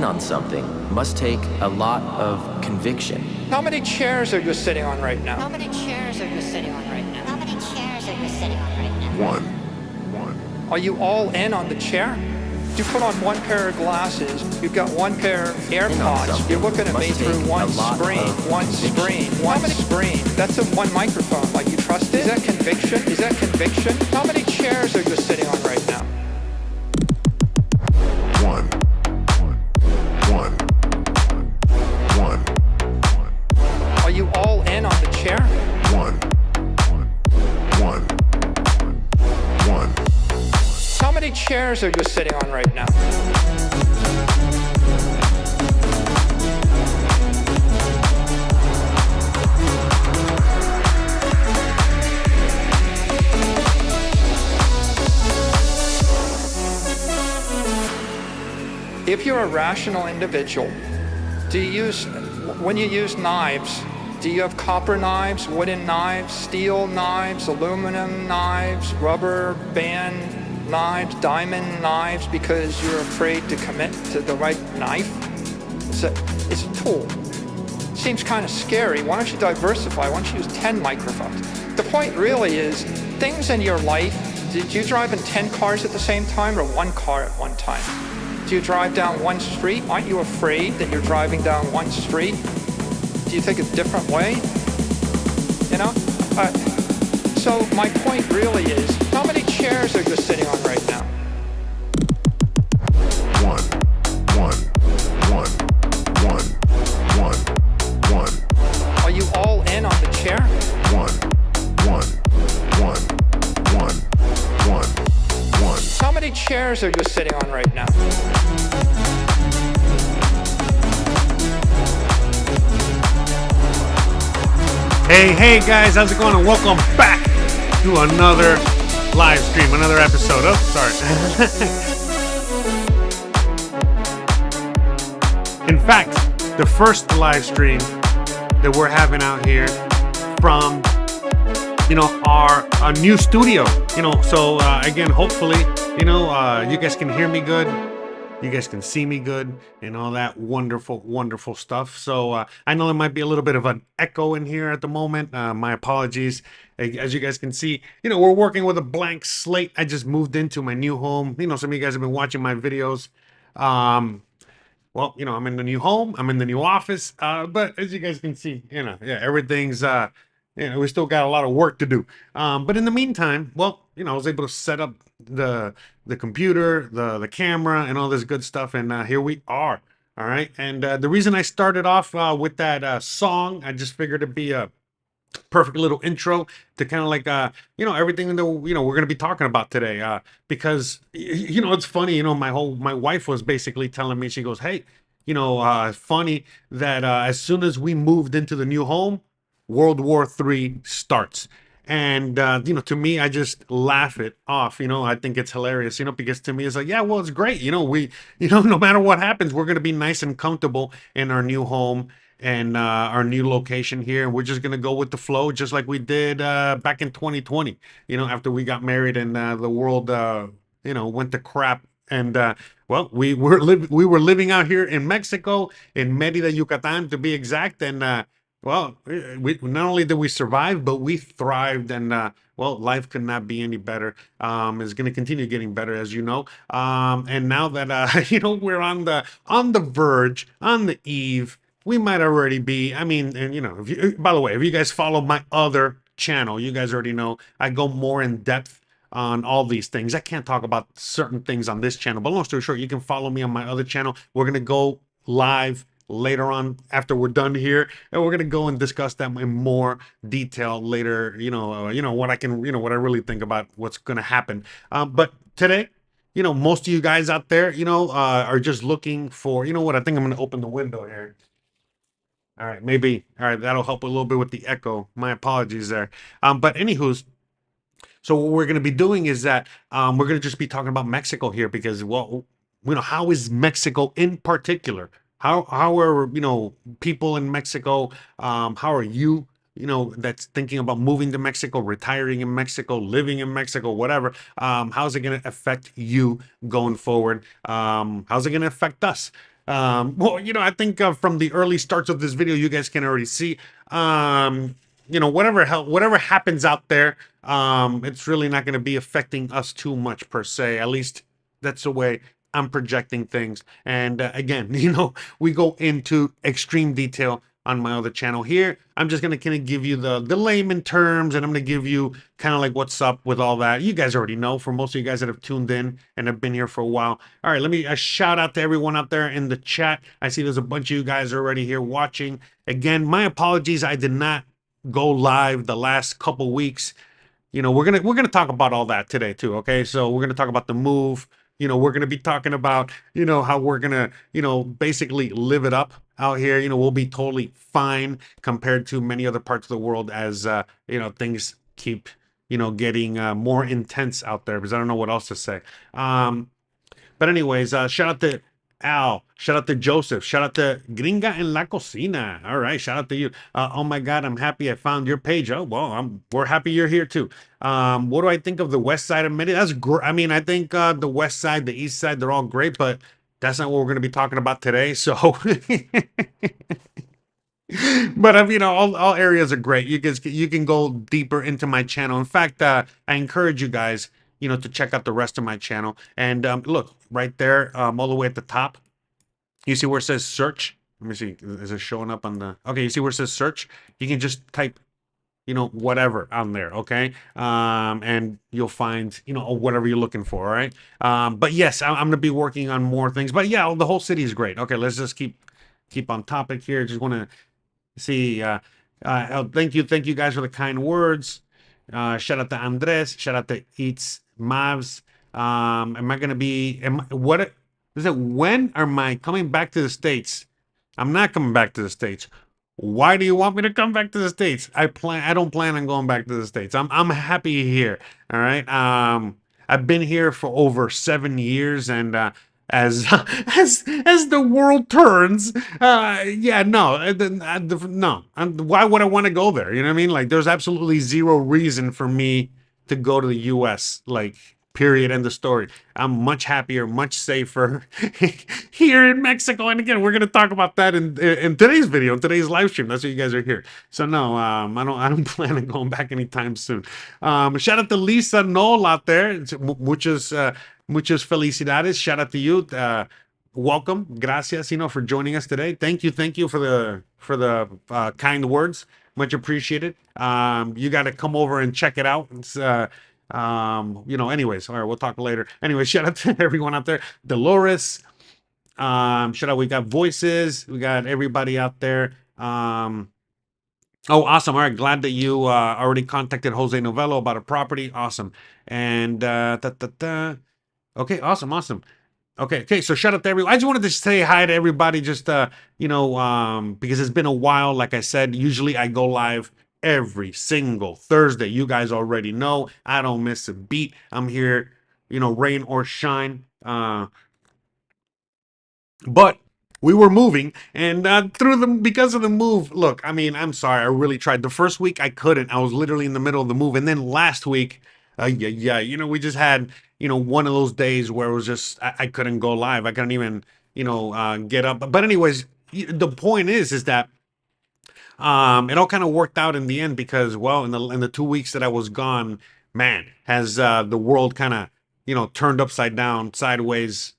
in on something must take a lot of conviction. How many chairs are you sitting on right now? How many chairs are you sitting on right now? How many chairs are you sitting on right now? One. Are you all in on the chair? You put on one pair of glasses, you've got one pair of AirPods, you're looking at me through one screen. How many screen? That's a one microphone, like you trust it? Is that conviction? Is that conviction? How many chairs are you sitting on right now? One. Are you all in on the chair? One. How many chairs are you sitting on right now? If you're a rational individual, when you use knives, do you have copper knives, wooden knives, steel knives, aluminum knives, rubber band knives, diamond knives, because you're afraid to commit to the right knife? It's a tool. Seems kind of scary. Why don't you diversify? Why don't you use 10 microphones? The point really is, things in your life, did you drive in 10 cars at the same time or one car at one time? Do you drive down one street? Aren't you afraid that you're driving down one street? Do you take a different way? You know? So my point really is, how many chairs are you sitting on right now? One. Are you all in on the chair? One. How many chairs are you sitting on right now? Hey guys, how's it going? And welcome back to another live stream, another episode. Oh, sorry. In fact, the first live stream that we're having out here from, our new studio, so again, hopefully, you guys can hear me good. You guys can see me good and all that wonderful stuff. So I know there might be a little bit of an echo in here at the moment. My apologies. As you guys can see, we're working with a blank slate. I just moved into my new home. Some of you guys have been watching my videos. I'm in the new home. I'm in the new office. But as you guys can see, everything's, we still got a lot of work to do. But in the meantime, I was able to set up the computer, the camera, and all this good stuff, and here we are. All right, and the reason I started off with that song, I just figured it'd be a perfect little intro to kind of like everything that we're gonna be talking about today. Because it's funny, my wife was basically telling me, she goes, hey, funny that as soon as we moved into the new home, World War III starts. And, to me, I just laugh it off. I think it's hilarious, because to me, it's like, yeah, well, it's great. We, no matter what happens, we're going to be nice and comfortable in our new home and our new location here. And we're just going to go with the flow, just like we did back in 2020, after we got married and the world, went to crap. And, we were living out here in Mexico, in Mérida, Yucatan, to be exact. And, we not only did we survive, but we thrived, and life could not be any better. It's going to continue getting better, as you know. And now that we're on the verge, on the eve, we might already be. I mean, and by the way, if you guys follow my other channel, you guys already know I go more in depth on all these things. I can't talk about certain things on this channel, but long story short, you can follow me on my other channel. We're going to go live later on after we're done here, and we're going to go and discuss that in more detail later, what I really think about what's going to happen. But today, most of you guys out there, are just looking for, I think I'm going to open the window here. All right, that'll help a little bit with the echo. My apologies there. But anywho's, so what we're going to be doing is that we're going to just be talking about Mexico here, because, how is Mexico in particular? How are, people in Mexico, how are you, that's thinking about moving to Mexico, retiring in Mexico, living in Mexico, whatever. How's it going to affect you going forward? How's it going to affect us? Well, I think from the early starts of this video, you guys can already see, whatever happens out there, it's really not going to be affecting us too much per se. At least that's the way I'm projecting things. And again, we go into extreme detail on my other channel. Here I'm just gonna kind of give you the layman terms, and I'm gonna give you kind of like what's up with all that. You guys already know, for most of you guys that have tuned in and have been here for a while. All right, let me shout out to everyone out there in the chat. I see there's a bunch of you guys already here watching. Again, my apologies, I did not go live the last couple weeks. We're gonna talk about all that today too. Okay, so we're gonna talk about the move. We're gonna be talking about how we're gonna basically live it up out here. We'll be totally fine compared to many other parts of the world as things keep getting more intense out there, because I don't know what else to say. But anyways, shout out to Al, shout out to Joseph, shout out to Gringa en la Cocina. All right, shout out to you. Oh my God, I'm happy I found your page. Oh well, we're happy you're here too. What do I think of the West Side of Midi? That's great. I mean, I think the West Side, the East Side, they're all great, but that's not what we're going to be talking about today. So, but all areas are great. You can go deeper into my channel. In fact, I encourage you guys, to check out the rest of my channel. And look right there, all the way at the top. You see where it says search? Let me see. Is it showing up on the? Okay, you see where it says search? You can just type, whatever on there. Okay, and you'll find, whatever you're looking for. All right. But yes, I'm gonna be working on more things. But yeah, the whole city is great. Okay, let's just keep on topic here. Just want to see. Thank you guys for the kind words. Shout out to Andres. Shout out to Eats Mavs. Am I gonna be? What is it? When am I coming back to the States? I'm not coming back to the States. Why do you want me to come back to the States? I don't plan on going back to the States. I'm happy here. All right. I've been here for over 7 years, and as as the world turns, yeah, no, no. Why would I want to go there? You know what I mean? Like, there's absolutely zero reason for me to go to the U.S. Like, period, end of story. I'm much happier, much safer here in Mexico. And again, we're gonna talk about that in today's video, in today's live stream. That's why you guys are here. So no, I don't plan on going back anytime soon. Shout out to Lisa Noel out there. Muchas felicidades. Shout out to you. Welcome, gracias, for joining us today. Thank you for the kind words. Much appreciated. You got to come over and check it out. It's anyways, all right, we'll talk later. Anyway, shout out to everyone out there. Dolores, shout out. We got Voices, we got everybody out there. Oh, awesome. All right, glad that you already contacted Jose Novello about a property. Awesome. And okay, awesome. Okay, so shout out to everyone. I just wanted to say hi to everybody, just because it's been a while. Like I said, usually I go live every single Thursday. You guys already know I don't miss a beat. I'm here, rain or shine. But we were moving, and because of the move, look, I mean, I'm sorry, I really tried. The first week I couldn't. I was literally in the middle of the move, and then last week, we just had one of those days where it was just I couldn't go live. I couldn't even get up. But anyways, the point is that it all kind of worked out in the end, because, well, in the 2 weeks that I was gone, man, has the world kind of turned upside down, sideways,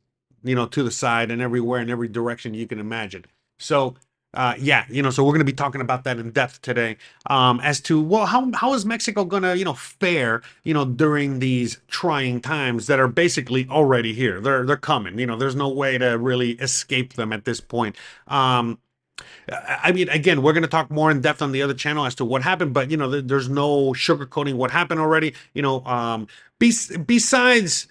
to the side, and everywhere, in every direction you can imagine. So yeah, so we're going to be talking about that in depth today, as to, well, how is Mexico going to fare during these trying times that are basically already here. They're coming. There's no way to really escape them at this point. I mean, again, we're going to talk more in depth on the other channel as to what happened, but there's no sugarcoating what happened already. Besides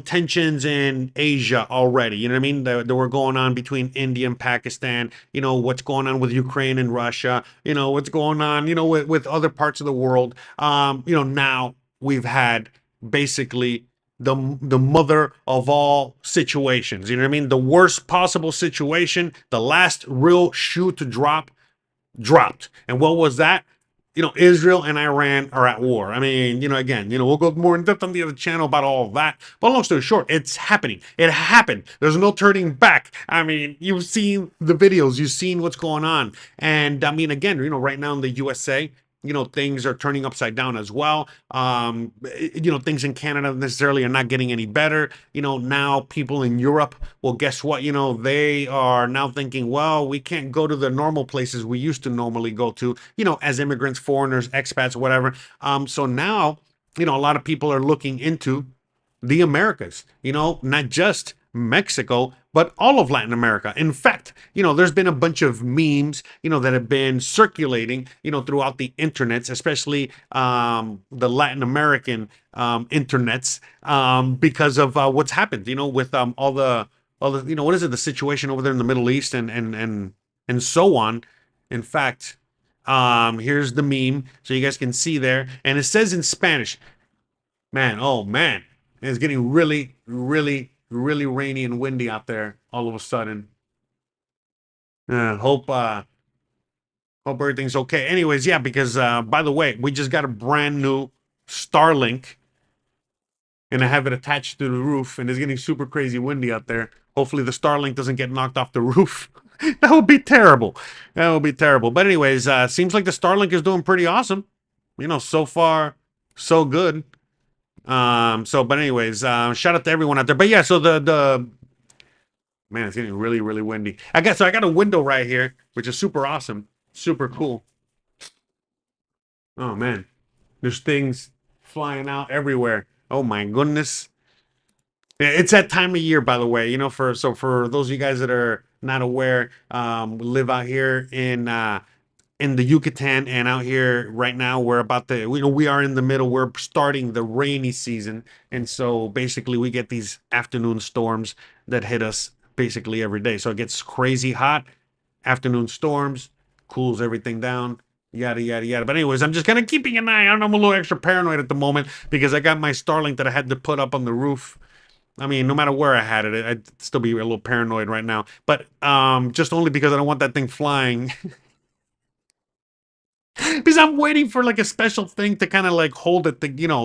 tensions in Asia already, you know what I mean, that were going on between India and Pakistan. What's going on with Ukraine and Russia. What's going on with other parts of the world. Now we've had basically the mother of all situations. You know what I mean? The worst possible situation, the last real shoe to drop, dropped. And what was that? Israel and Iran are at war. I mean, again, we'll go more in depth on the other channel about all of that. But long story short, it's happening. It happened. There's no turning back. I mean, you've seen the videos, you've seen what's going on. And I mean, again, right now in the USA, things are turning upside down as well. Things in Canada necessarily are not getting any better. Now people in Europe, well, guess what? They are now thinking, well, we can't go to the normal places we used to normally go to, as immigrants, foreigners, expats, whatever. So now, a lot of people are looking into the Americas, not just Mexico, but all of Latin America. In fact, there's been a bunch of memes, that have been circulating, throughout the internets, especially the Latin American internets, because of what's happened, with all the, what is it, the situation over there in the Middle East and so on. In fact, here's the meme, so you guys can see there, and it says in Spanish, man, oh man, it's getting really, really, really rainy and windy out there all of a sudden. Hope everything's okay. Anyways, yeah, because by the way, we just got a brand new Starlink, and I have it attached to the roof, and it's getting super crazy windy out there. Hopefully, the Starlink doesn't get knocked off the roof. That would be terrible. That would be terrible. But anyways, seems like the Starlink is doing pretty awesome. So far, so good. But anyways, shout out to everyone out there. But yeah, so the man, it's getting really, really windy. I got a window right here, which is super awesome, super cool. Oh man, there's things flying out everywhere. Oh my goodness. It's that time of year, by the way. For those of you guys that are not aware, we live out here in the Yucatan, and out here right now we're about to, we are in the middle, we're starting the rainy season, and so basically we get these afternoon storms that hit us basically every day. So it gets crazy hot, afternoon storms, cools everything down, yada yada yada. But anyways, I'm just kind of keeping an eye on. I'm a little extra paranoid at the moment because I got my Starlink that I had to put up on the roof. I mean, no matter where I had it, I'd still be a little paranoid right now. But just only because I don't want that thing flying. Because I'm waiting for like a special thing to kind of like hold it,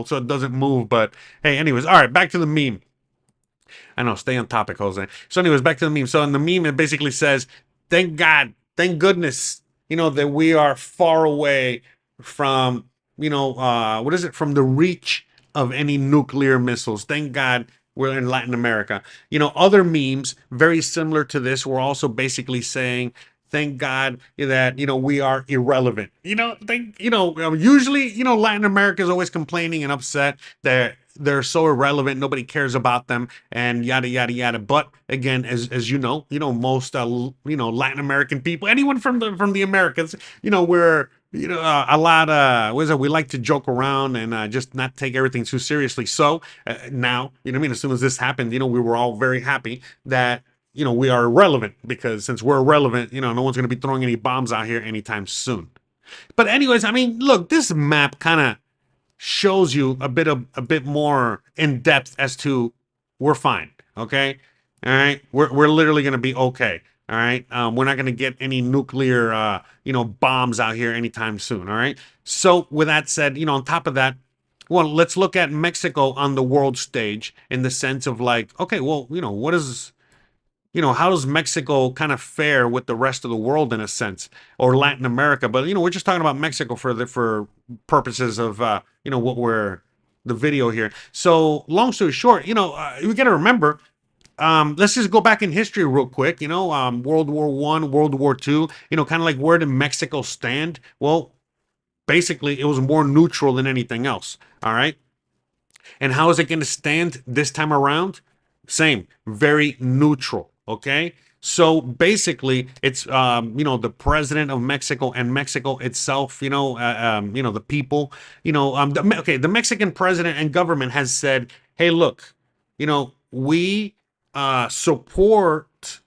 so it doesn't move. But hey, anyways, all right, back to the meme. I know, stay on topic, Jose. So, anyways, back to the meme. So, in the meme, it basically says, "Thank God, thank goodness, that we are far away from, what is it, from the reach of any nuclear missiles. Thank God." We're in Latin America. Other memes very similar to this were also basically saying, thank God that we are irrelevant. Usually Latin America is always complaining and upset that they're so irrelevant, nobody cares about them, and yada yada yada. But again, as most Latin American people, anyone from the Americas, we're a lot we like to joke around and just not take everything too seriously. So now, as soon as this happened, we were all very happy that we are irrelevant, because since we're irrelevant, no one's going to be throwing any bombs out here anytime soon. But anyways, I mean, look, this map kind of shows you a bit more in depth as to we're fine, okay? All right, we're literally going to be okay. All right, we're not going to get any nuclear bombs out here anytime soon. All right. So with that said, on top of that, well, let's look at Mexico on the world stage in the sense of like, okay, well, what is how does Mexico kind of fare with the rest of the world in a sense, or Latin America? But we're just talking about Mexico for purposes of what we're the video here. So long story short, we got to remember. Let's just go back in history real quick. World War I, World War II. Kind of like, where did Mexico stand? Well, basically, it was more neutral than anything else. All right. And how is it going to stand this time around? Same, very neutral. Okay. So basically, it's the president of Mexico and Mexico itself. The people. The Mexican president and government has said, "Hey, look, we support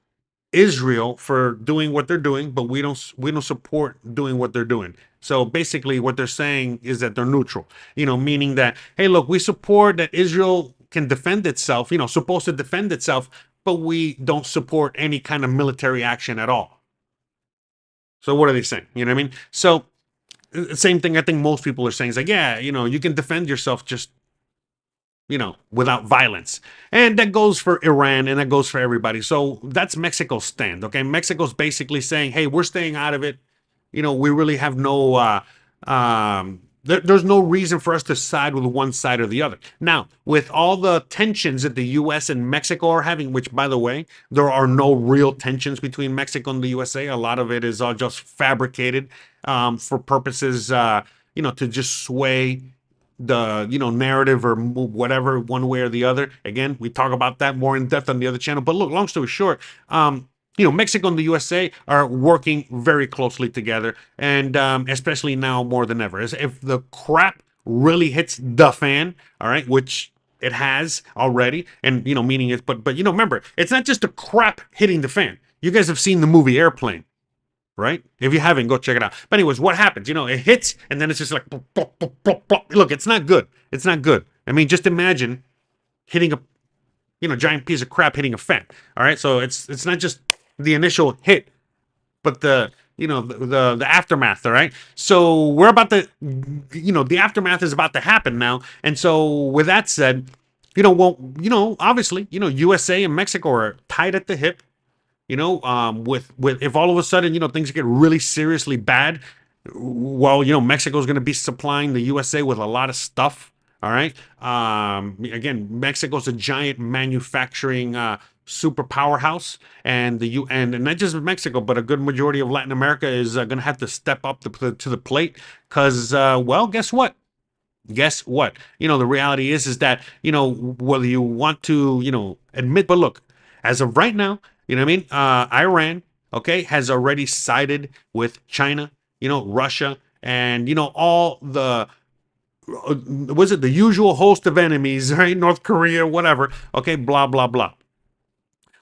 Israel for doing what they're doing, but we don't support doing what they're doing." So basically, what they're saying is that they're neutral. Meaning that, hey, look, we support that Israel can defend itself. Supposed to defend itself, but we don't support any kind of military action at all. So what are they saying? You know what I mean? So same thing I think most people are saying is like, yeah, you can defend yourself just without violence. And that goes for Iran and that goes for everybody. So that's Mexico's stand. Okay. Mexico's basically saying, hey, we're staying out of it. We really have no, there's no reason for us to side with one side or the other. Now, with all the tensions that the US and Mexico are having, which by the way, there are no real tensions between Mexico and the USA. A lot of it is all just fabricated for purposes, to just sway the narrative or whatever one way or the other. Again, we talk about that more in depth on the other channel. But look, long story short, Mexico and the USA are working very closely together, and especially now more than ever. As if the crap really hits the fan, all right, which it has already, and meaning it's but remember, it's not just the crap hitting the fan. You guys have seen the movie Airplane, right? If you haven't, go check it out. But anyways, what happens? It hits, and then it's just like, look, it's not good. It's not good. I mean, just imagine hitting a, giant piece of crap hitting a fan. All right, so it's not just the initial hit, but the the aftermath. All right, so we're about to, the aftermath is about to happen now, and so with that said, obviously, USA and Mexico are tied at the hip. With if all of a sudden, things get really seriously bad, well, Mexico's going to be supplying the USA with a lot of stuff. All right. Again, Mexico's a giant manufacturing super powerhouse, and and not just Mexico, but a good majority of Latin America is going to have to step up to the plate because, well, guess what? Guess what? The reality is that, whether you want to, admit, but look, as of right now, you know what I mean? Iran, okay, has already sided with China, Russia, and, all the, was it the usual host of enemies, right? North Korea, whatever. Okay, blah, blah, blah.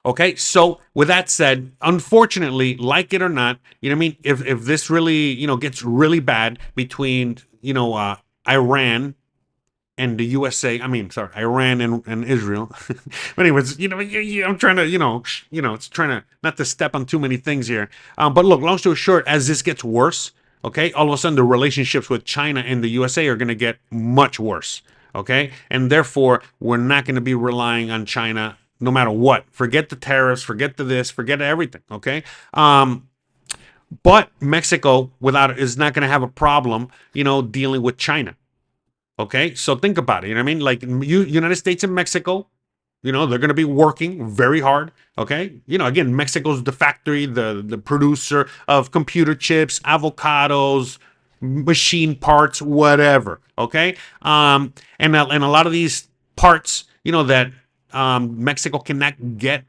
Okay, so with that said, unfortunately, like it or not, you know what I mean? If this really, gets really bad between, Iran and the USA, I mean, sorry, Iran and Israel. But anyways, I'm trying to, it's trying to not to step on too many things here. But look, long story short, as this gets worse, okay, all of a sudden the relationships with China and the USA are going to get much worse, okay, and therefore we're not going to be relying on China no matter what. Forget the tariffs, forget the this, forget everything, okay. But Mexico, is not going to have a problem, dealing with China. Okay, so think about it. You know what I mean? Like United States and Mexico, they're going to be working very hard. Okay, again, Mexico's the factory, the producer of computer chips, avocados, machine parts, whatever. Okay, and a lot of these parts, that Mexico cannot get,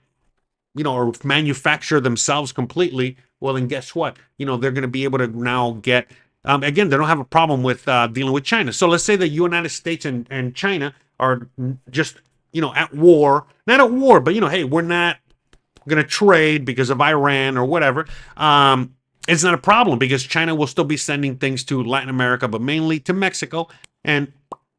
or manufacture themselves completely. Well, then guess what? They're going to be able to now get. Again, they don't have a problem with dealing with China. So let's say the United States and China are just, at war. Not at war, but, hey, we're not going to trade because of Iran or whatever. It's not a problem because China will still be sending things to Latin America, but mainly to Mexico. And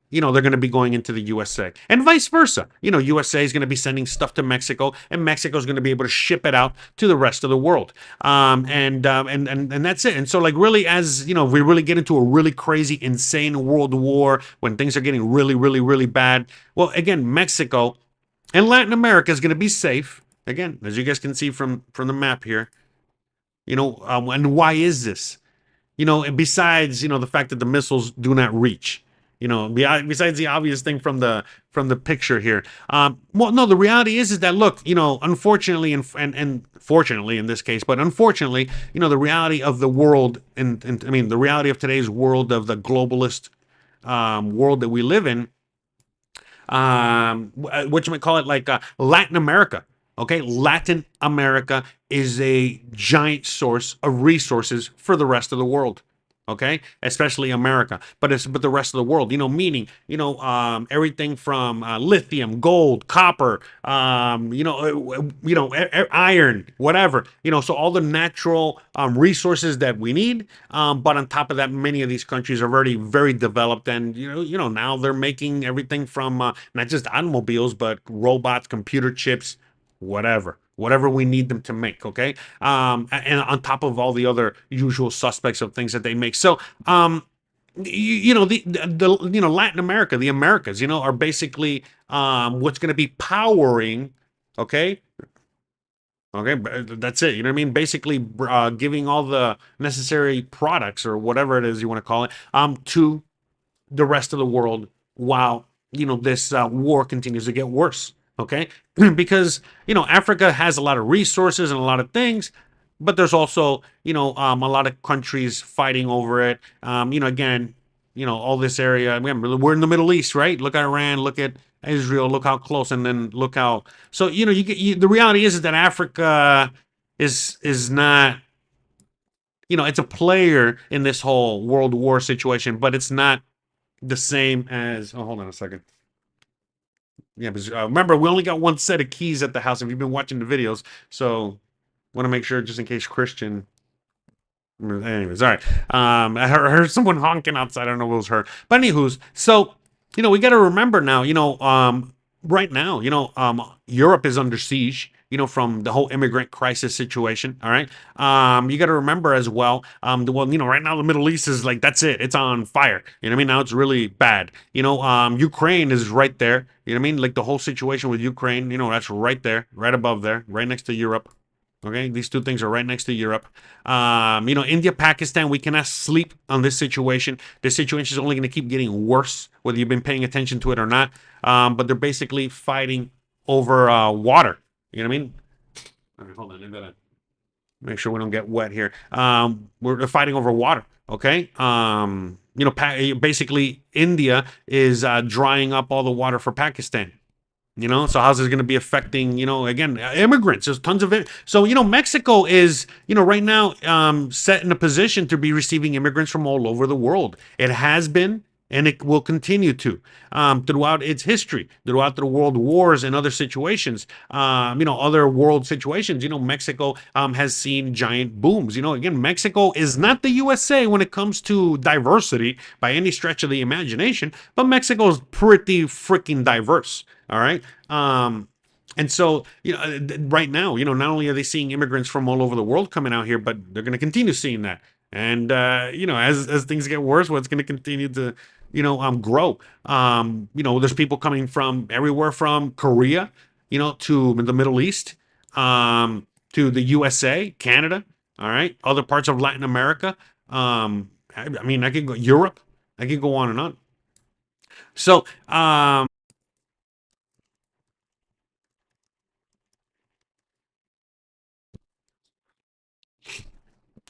they're going to be going into the USA and vice versa. USA is going to be sending stuff to Mexico, and Mexico is going to be able to ship it out to the rest of the world. And that's it. And so, like, really, as if we really get into a really crazy, insane world war when things are getting really, really, really bad. Well, again, Mexico and Latin America is going to be safe. Again, as you guys can see from the map here. And why is this? And besides, the fact that the missiles do not reach. Besides the obvious thing from the picture here. Well, no, the reality is that, look, unfortunately and fortunately in this case, but unfortunately, the reality of the world and I mean the reality of today's world, of the globalist world that we live in, what you might call it, like Latin America. Okay, Latin America is a giant source of resources for the rest of the world. Okay, especially America, but the rest of the world, meaning, everything from lithium, gold, copper, iron, whatever, so all the natural resources that we need. But on top of that, many of these countries are already very developed, and now they're making everything from not just automobiles, but robots, computer chips, whatever. whatever we need them to make. Okay, and on top of all the other usual suspects of things that they make. So, you know, the you know, Latin America, the Americas, you know, are basically what's going to be powering. Okay, okay, that's it. You know what I mean? Basically, giving all the necessary products or whatever it is you want to call it, to the rest of the world, while this war continues to get worse. Okay, because Africa has a lot of resources and a lot of things, but there's also a lot of countries fighting over it. Again, all this area. Remember, we're in the Middle East, right? Look at Iran, look at Israel, look how close, and then look how. So the reality is that Africa is not. It's a player in this whole world war situation, but it's not the same as. Oh, hold on a second. Yeah, but remember, we only got one set of keys at the house. If you've been watching the videos, so want to make sure just in case Christian. Anyways, all right. I heard someone honking outside. I don't know if it was her, but anywho's. So we got to remember now. Right now, Europe is under siege. From the whole immigrant crisis situation. All right. You got to remember as well. Right now the Middle East is like that's it. It's on fire. You know what I mean? Now it's really bad. Ukraine is right there. You know what I mean? Like the whole situation with Ukraine. That's right there, right above there, right next to Europe. Okay, these two things are right next to Europe. India, Pakistan, we cannot sleep on this situation. This situation is only going to keep getting worse, whether you've been paying attention to it or not. But they're basically fighting over water. You know what I mean? All right, hold on. I gotta make sure we don't get wet here. We're fighting over water. Okay. Basically, India is drying up all the water for Pakistan. So how's this going to be affecting, again, immigrants? There's tons of it. So, Mexico is, right now set in a position to be receiving immigrants from all over the world. It has been, and it will continue to throughout its history, throughout the world wars and other situations, other world situations. Mexico has seen giant booms. Again, Mexico is not the USA when it comes to diversity by any stretch of the imagination, but Mexico is pretty freaking diverse. All right. And so, right now, not only are they seeing immigrants from all over the world coming out here, but they're going to continue seeing that. And, as things get worse, well, it's going to continue to, grow. There's people coming from everywhere from Korea, to the Middle East, to the USA, Canada, all right, other parts of Latin America. I mean, I could go Europe, I could go on and on. So,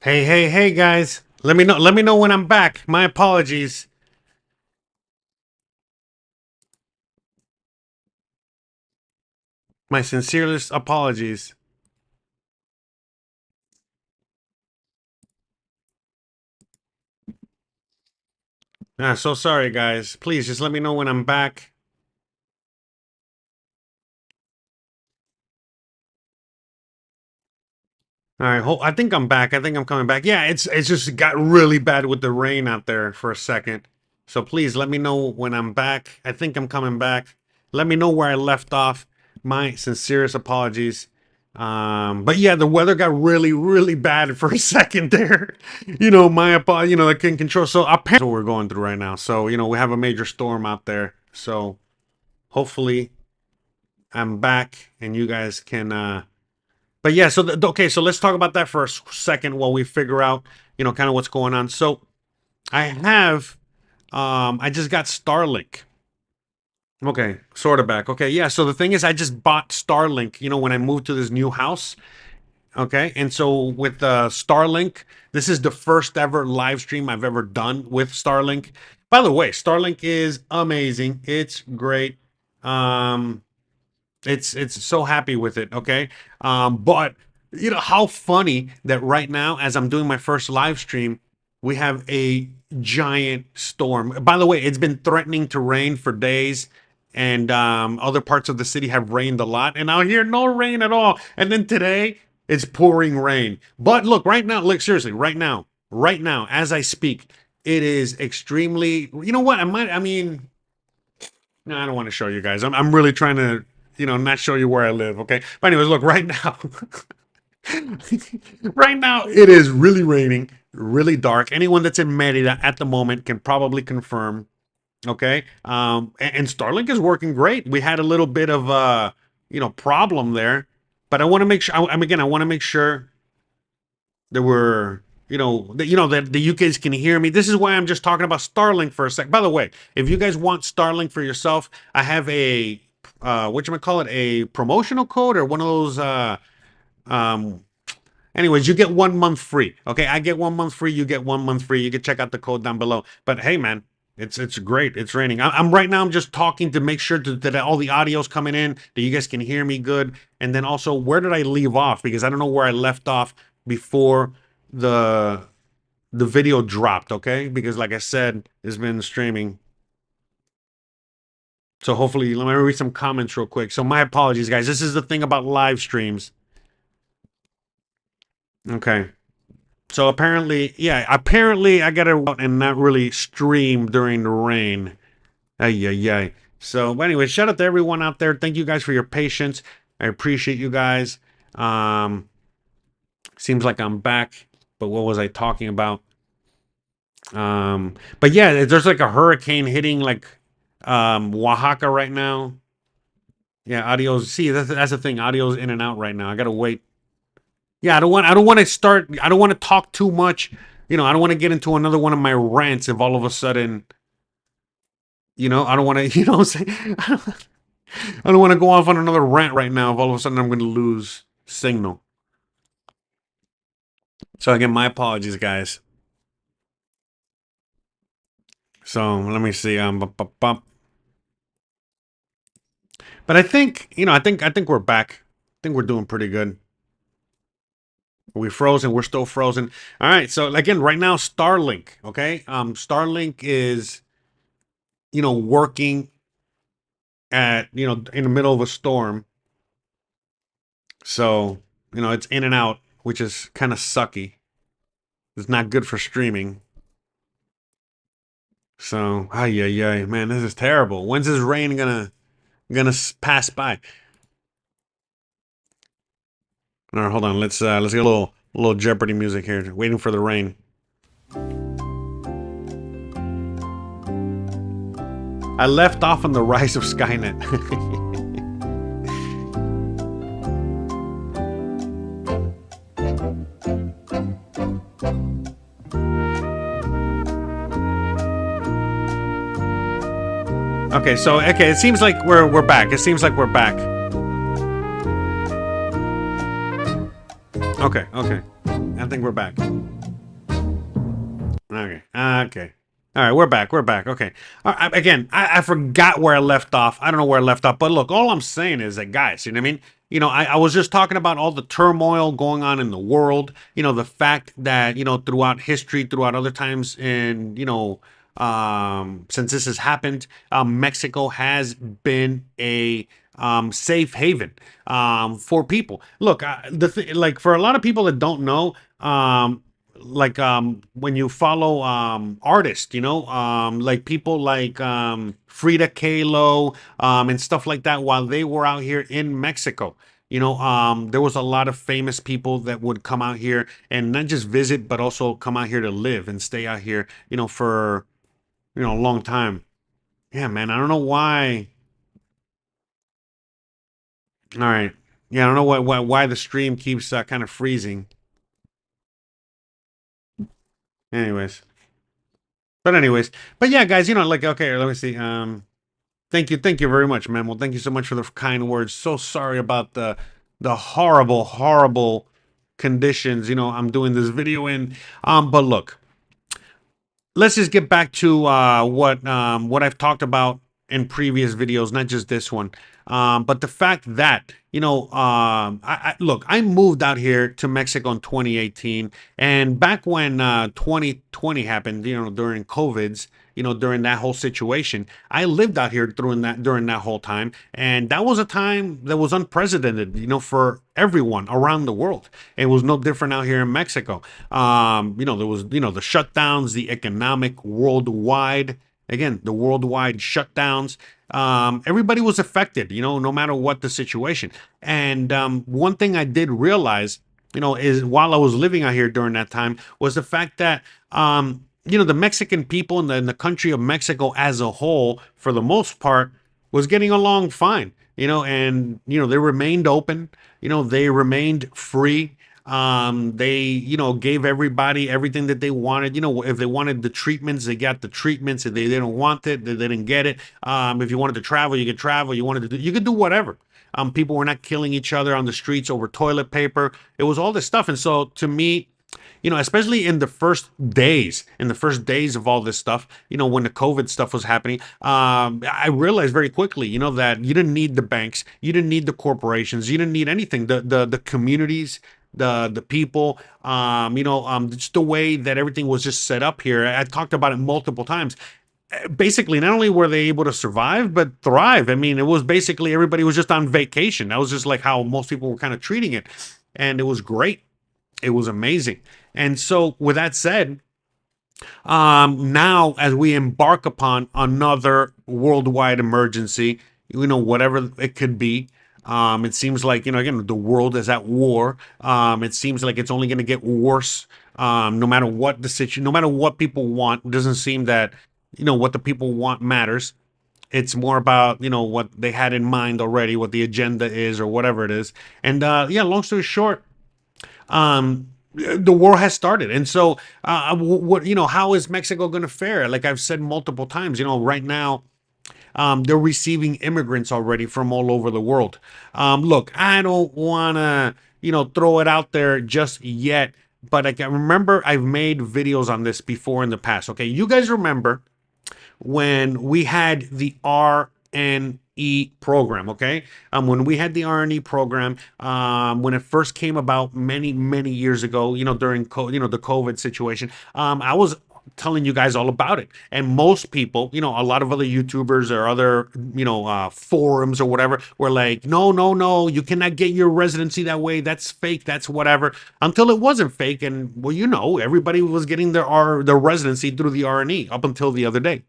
hey, guys. Let me know when I'm back. My apologies. My sincerest apologies. So sorry, guys. Please just let me know when I'm back. All right, I think I'm back. I think I'm coming back. Yeah, it's just got really bad with the rain out there for a second. So please let me know when I'm back. I think I'm coming back. Let me know where I left off. My sincerest apologies. But yeah, the weather got really, really bad for a second there. My apologies. I couldn't control. So apparently, what we're going through right now. So we have a major storm out there. So hopefully, I'm back and you guys can. But yeah, so okay, so let's talk about that for a second while we figure out, kind of what's going on. So I just got Starlink. Okay, sort of back. Okay, yeah. So the thing is, I just bought Starlink. When I moved to this new house. Okay, and so with Starlink, this is the first ever live stream I've ever done with Starlink. By the way, Starlink is amazing. It's great. It's so happy with it. Okay, but how funny that right now, as I'm doing my first live stream, we have a giant storm. By the way, it's been threatening to rain for days, and other parts of the city have rained a lot, and out here no rain at all. And then today it's pouring rain. But look, right now, look seriously, right now, as I speak, it is extremely. You know what? I mean. No, I don't want to show you guys. I'm really trying to not show you where I live. Okay. But anyways, look, right now, right now it is really raining, really dark. Anyone that's in Merida at the moment can probably confirm. Okay. And Starlink is working great. We had a little bit of problem there, but I want to make sure. I want to make sure there were that the UKs can hear me. This is why I'm just talking about Starlink for a sec. By the way, if you guys want Starlink for yourself, I have a a promotional code or one of those um anyways, you get 1 month free. Okay, I get 1 month free, you get 1 month free. You can check out the code down below. But hey man, it's great. It's raining. I'm right now. I'm just talking to make sure that all the audio's coming in, that you guys can hear me good. And then also, where did I leave off? Because I don't know where I left off before the video dropped. Okay, because like I said, it's been streaming. So hopefully, let me read some comments real quick. So my apologies, guys. This is the thing about live streams. Okay. So apparently I gotta go out and not really stream during the rain. Ay, ay, ay. So, but anyway, shout out to everyone out there. Thank you guys for your patience. I appreciate you guys. Seems like I'm back, but what was I talking about? But yeah, there's like a hurricane hitting like Oaxaca right now. Yeah, audio's. See, that's the thing. Audio's in and out right now. I gotta wait. Yeah, I don't want to talk too much. I don't want to get into another one of my rants if all of a sudden, I don't want to, what I'm saying? I don't want to go off on another rant right now if all of a sudden I'm going to lose signal. So again, my apologies, guys. So let me see. But I think, I think we're back. I think we're doing pretty good. We frozen. We're still frozen. All right. So again, right now, Starlink. Okay. Starlink is, working at, in the middle of a storm. So, it's in and out, which is kind of sucky. It's not good for streaming. So, ay, man, this is terrible. When's this rain gonna pass by? All right, hold on. Let's get a little Jeopardy music here. Waiting for the rain. I left off on the rise of Skynet. Okay, so it seems like we're back. It seems like we're back. Okay. I think we're back. Okay. All right, we're back. Okay. Again, I forgot where I left off. I don't know where I left off. But look, all I'm saying is that, guys, you know what I mean? I was just talking about all the turmoil going on in the world. The fact that, throughout history, throughout other times, and, since this has happened, Mexico has been a safe haven for people. Look, like for a lot of people that don't know, when you follow artists, like people like Frida Kahlo and stuff like that, while they were out here in Mexico. There was a lot of famous people that would come out here and not just visit, but also come out here to live and stay out here, for a long time. Yeah, man, I don't know why. All right. Yeah, I don't know why the stream keeps kind of freezing. Anyways. But yeah, guys, okay, let me see. Thank you very much, man. Well, thank you so much for the kind words. So sorry about the horrible conditions, I'm doing this video in. But look, let's just get back to what I've talked about in previous videos, not just this one. But the fact that, look, I moved out here to Mexico in 2018, and back when 2020 happened, during COVID's, during that whole situation, I lived out here during that whole time, and that was a time that was unprecedented, for everyone around the world. It was no different out here in Mexico. There was, the shutdowns, the economic worldwide again, the worldwide shutdowns. Everybody was affected, no matter what the situation. And one thing I did realize, is while I was living out here during that time, was the fact that, the Mexican people in the country of Mexico as a whole, for the most part, was getting along fine, and, they remained open, they remained free. They, gave everybody everything that they wanted. If they wanted the treatments, they got the treatments. If they didn't want it, they didn't get it. If you wanted to travel, you could travel. You could do whatever. People were not killing each other on the streets over toilet paper. It was all this stuff. And so to me, especially in the first days of all this stuff, when the COVID stuff was happening, I realized very quickly, that you didn't need the banks, you didn't need the corporations, you didn't need anything. The communities, the people, just the way that everything was just set up here. I talked about it multiple times. Basically, not only were they able to survive, but thrive. I mean, it was basically everybody was just on vacation. That was just like how most people were kind of treating it. And it was great. It was amazing. And so with that said, now as we embark upon another worldwide emergency, whatever it could be, it seems like, again, the world is at war. It seems like it's only going to get worse. No matter what the situation, no matter what people want, it doesn't seem that, what the people want matters. It's more about, what they had in mind already, what the agenda is or whatever it is. And, long story short, the war has started. And so, how is Mexico going to fare? Like I've said multiple times, right now, they're receiving immigrants already from all over the world. Look, I don't want to, throw it out there just yet, but I can remember I've made videos on this before in the past. Okay. You guys remember when we had the RNE program, okay? When we had the RNE program, when it first came about many, many years ago, during the COVID situation, I was telling you guys all about it. And most people, a lot of other YouTubers or other, forums or whatever were like, no, you cannot get your residency that way. That's fake. That's whatever. Until it wasn't fake. And well, everybody was getting their residency through the RNE up until the other day.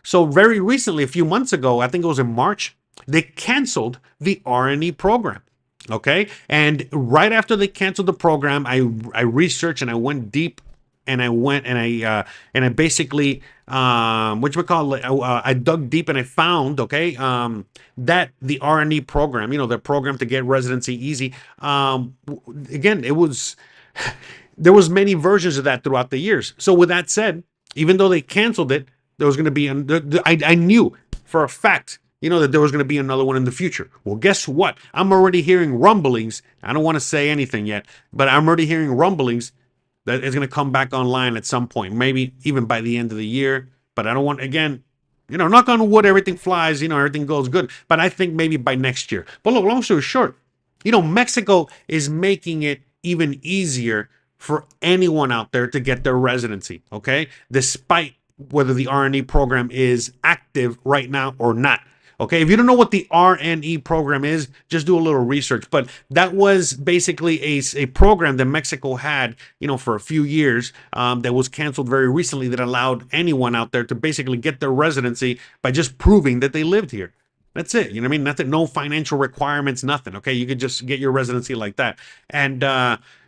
So very recently, a few months ago, I think it was in March, they canceled the RNE program. Okay. And right after they canceled the program, I researched and I went deep. And I went and I basically, I dug deep and I found, that the RNE program, the program to get residency easy, again, there was many versions of that throughout the years. So with that said, even though they canceled it, there was going to be, I knew for a fact, that there was going to be another one in the future. Well, guess what? I'm already hearing rumblings. I don't want to say anything yet, but I'm already hearing rumblings that is going to come back online at some point, maybe even by the end of the year. But I don't want, again, knock on wood, everything flies, everything goes good. But I think maybe by next year. But look, long story short, Mexico is making it even easier for anyone out there to get their residency, okay? Despite whether the RNE program is active right now or not. Okay, if you don't know what the RNE program is, just do a little research. But that was basically a program that Mexico had, for a few years, that was canceled very recently, that allowed anyone out there to basically get their residency by just proving that they lived here. That's it. You know what I mean? Nothing, no financial requirements, nothing. Okay. You could just get your residency like that. And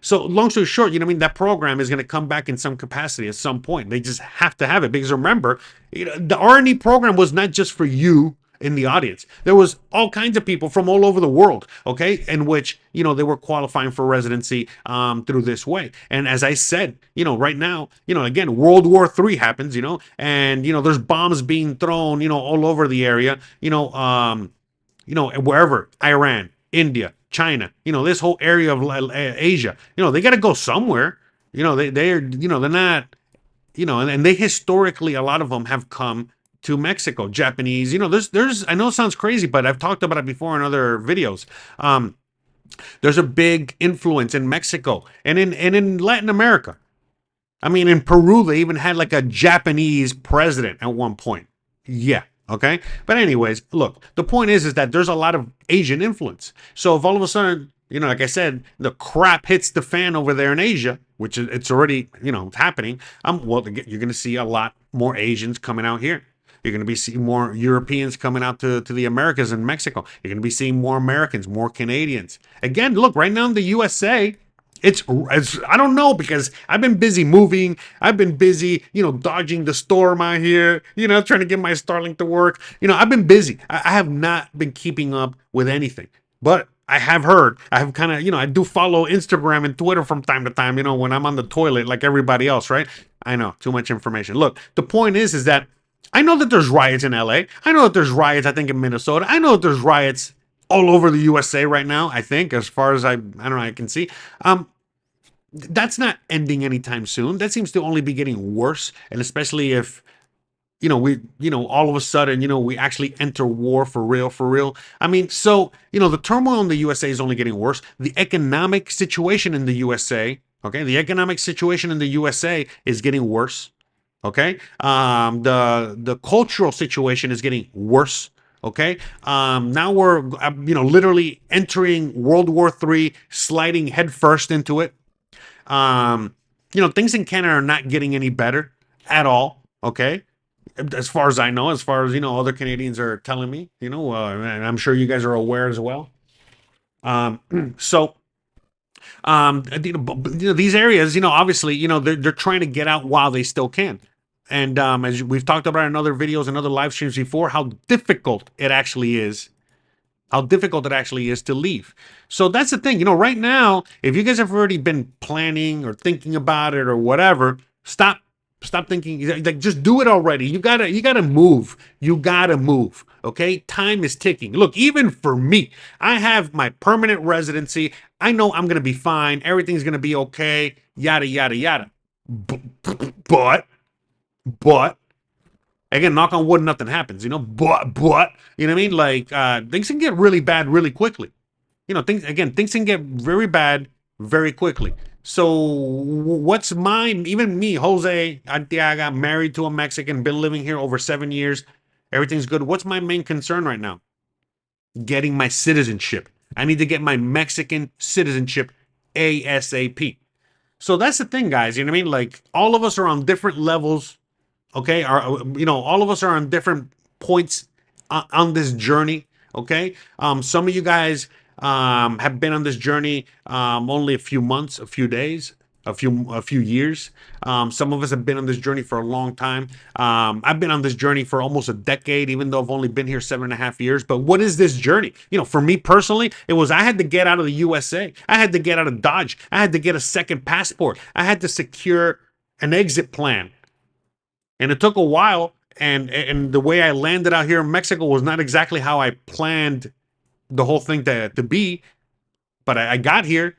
so long story short, that program is going to come back in some capacity at some point. They just have to have it because remember, the RNE program was not just for you in the audience. There was all kinds of people from all over the world, okay, in which, they were qualifying for residency through this way. And as I said, right now, again, World War III happens, and, there's bombs being thrown, all over the area, wherever, Iran, India, China, this whole area of Asia, they got to go somewhere, they're not, and they historically, a lot of them have come to Mexico, Japanese, there's, I know it sounds crazy, but I've talked about it before in other videos. There's a big influence in Mexico and in Latin America. I mean, in Peru, they even had like a Japanese president at one point. Yeah. Okay. But anyways, look, the point is that there's a lot of Asian influence. So if all of a sudden, like I said, the crap hits the fan over there in Asia, which it's already, happening, well, you're going to see a lot more Asians coming out here. You're going to be seeing more Europeans coming out to the Americas and Mexico. You're going to be seeing more Americans, more Canadians. Again, look, right now in the USA, it's I don't know, because I've been busy moving. I've been busy, dodging the storm out here, trying to get my Starlink to work. I've been busy. I have not been keeping up with anything. But I have heard, I have kind of, I do follow Instagram and Twitter from time to time, when I'm on the toilet like everybody else, right? I know, too much information. Look, the point is that I know that there's riots in LA. I know that there's riots, I think, in Minnesota. I know that there's riots all over the USA right now, I think, as far as I don't know, I can see. That's not ending anytime soon. That seems to only be getting worse. And especially if, all of a sudden, we actually enter war for real. I mean, so, the turmoil in the USA is only getting worse. The economic situation in the USA, okay, is getting worse. Okay. The cultural situation is getting worse. Okay. Now we're, literally entering World War III, sliding headfirst into it. Things in Canada are not getting any better at all. Okay. As far as I know, as far as, other Canadians are telling me, and I'm sure you guys are aware as well. So, these areas, obviously, they're trying to get out while they still can. And as we've talked about in other videos and other live streams before, how difficult it actually is to leave. So that's the thing, right now, if you guys have already been planning or thinking about it or whatever, stop thinking, like, just do it already. You gotta move. Okay. Time is ticking. Look, even for me, I have my permanent residency. I know I'm going to be fine. Everything's going to be okay. Yada, yada, yada. But again, knock on wood, nothing happens, but, you know what I mean? Like, things can get really bad really quickly. Things can get very bad very quickly. So what's mine? Even me, Jose Arteaga, married to a Mexican, been living here over 7 years. Everything's good. What's my main concern right now? Getting my citizenship. I need to get my Mexican citizenship ASAP. So that's the thing, guys. You know what I mean? Like, all of us are on different levels. Okay, all of us are on different points on this journey. Okay, some of you guys have been on this journey only a few months, a few days, a few years. Some of us have been on this journey for a long time. I've been on this journey for almost a decade, even though I've only been here 7.5 years. But what is this journey? For me personally, it was, I had to get out of the USA. I had to get out of Dodge. I had to get a second passport. I had to secure an exit plan. And it took a while, and the way I landed out here in Mexico was not exactly how I planned the whole thing to be, but I got here.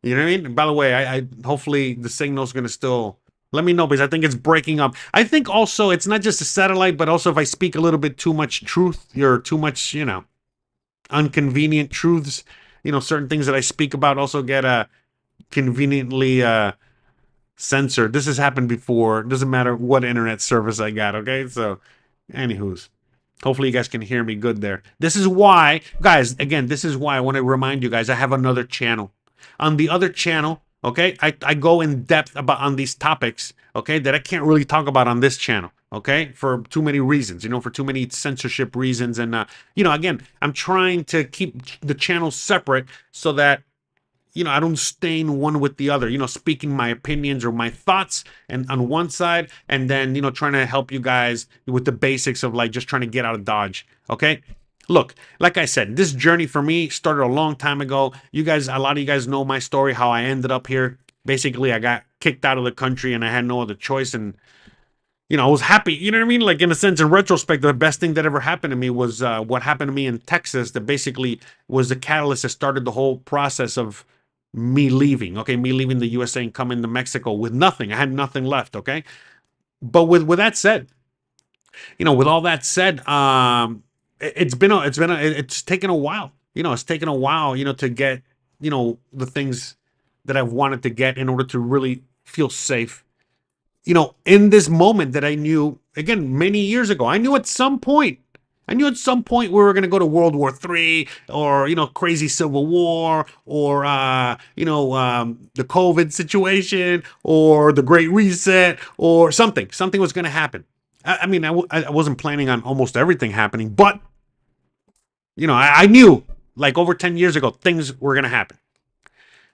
You know what I mean? And by the way, I hopefully the signal's going to still, let me know, because I think it's breaking up. I think also it's not just a satellite, but also if I speak a little bit too much truth or too much, inconvenient truths, certain things that I speak about also get conveniently censored. This has happened before. It doesn't matter what internet service I got, okay? So, anywho's. Hopefully you guys can hear me good there. This is why, guys, again, this is why I want to remind you guys, I have another channel. On the other channel, okay, I go in depth on these topics, okay, that I can't really talk about on this channel, okay, for too many reasons, for too many censorship reasons. And, again, I'm trying to keep the channels separate so that I don't stain one with the other, speaking my opinions or my thoughts and on one side, and then, trying to help you guys with the basics of like just trying to get out of Dodge. Okay. Look, like I said, this journey for me started a long time ago. A lot of you guys know my story, how I ended up here. Basically, I got kicked out of the country and I had no other choice. And, I was happy, you know what I mean? Like, in a sense, in retrospect, the best thing that ever happened to me was what happened to me in Texas, that basically was the catalyst that started the whole process of me leaving the USA and coming to Mexico with nothing. I had nothing left. Okay. But with that said, with all that said, it's taken a while, it's taken a while, to get, the things that I've wanted to get in order to really feel safe, in this moment that I knew, again, many years ago. I knew at some point we were going to go to World War III or, crazy civil war or, the COVID situation or the Great Reset or something. Something was going to happen. I mean, I wasn't planning on almost everything happening, but I knew like over 10 years ago things were gonna happen.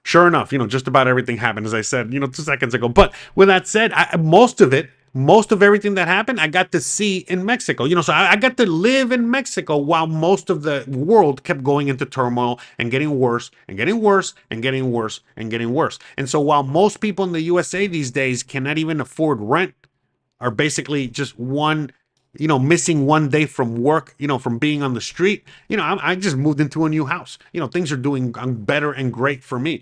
Sure enough, just about everything happened, as I said, 2 seconds ago. But with that said, most of everything that happened, I got to see in Mexico. So I got to live in Mexico while most of the world kept going into turmoil and getting worse and getting worse and getting worse and getting worse. And so while most people in the USA these days cannot even afford rent, are basically just missing one day from work, from being on the street. I just moved into a new house. Things are doing better and great for me.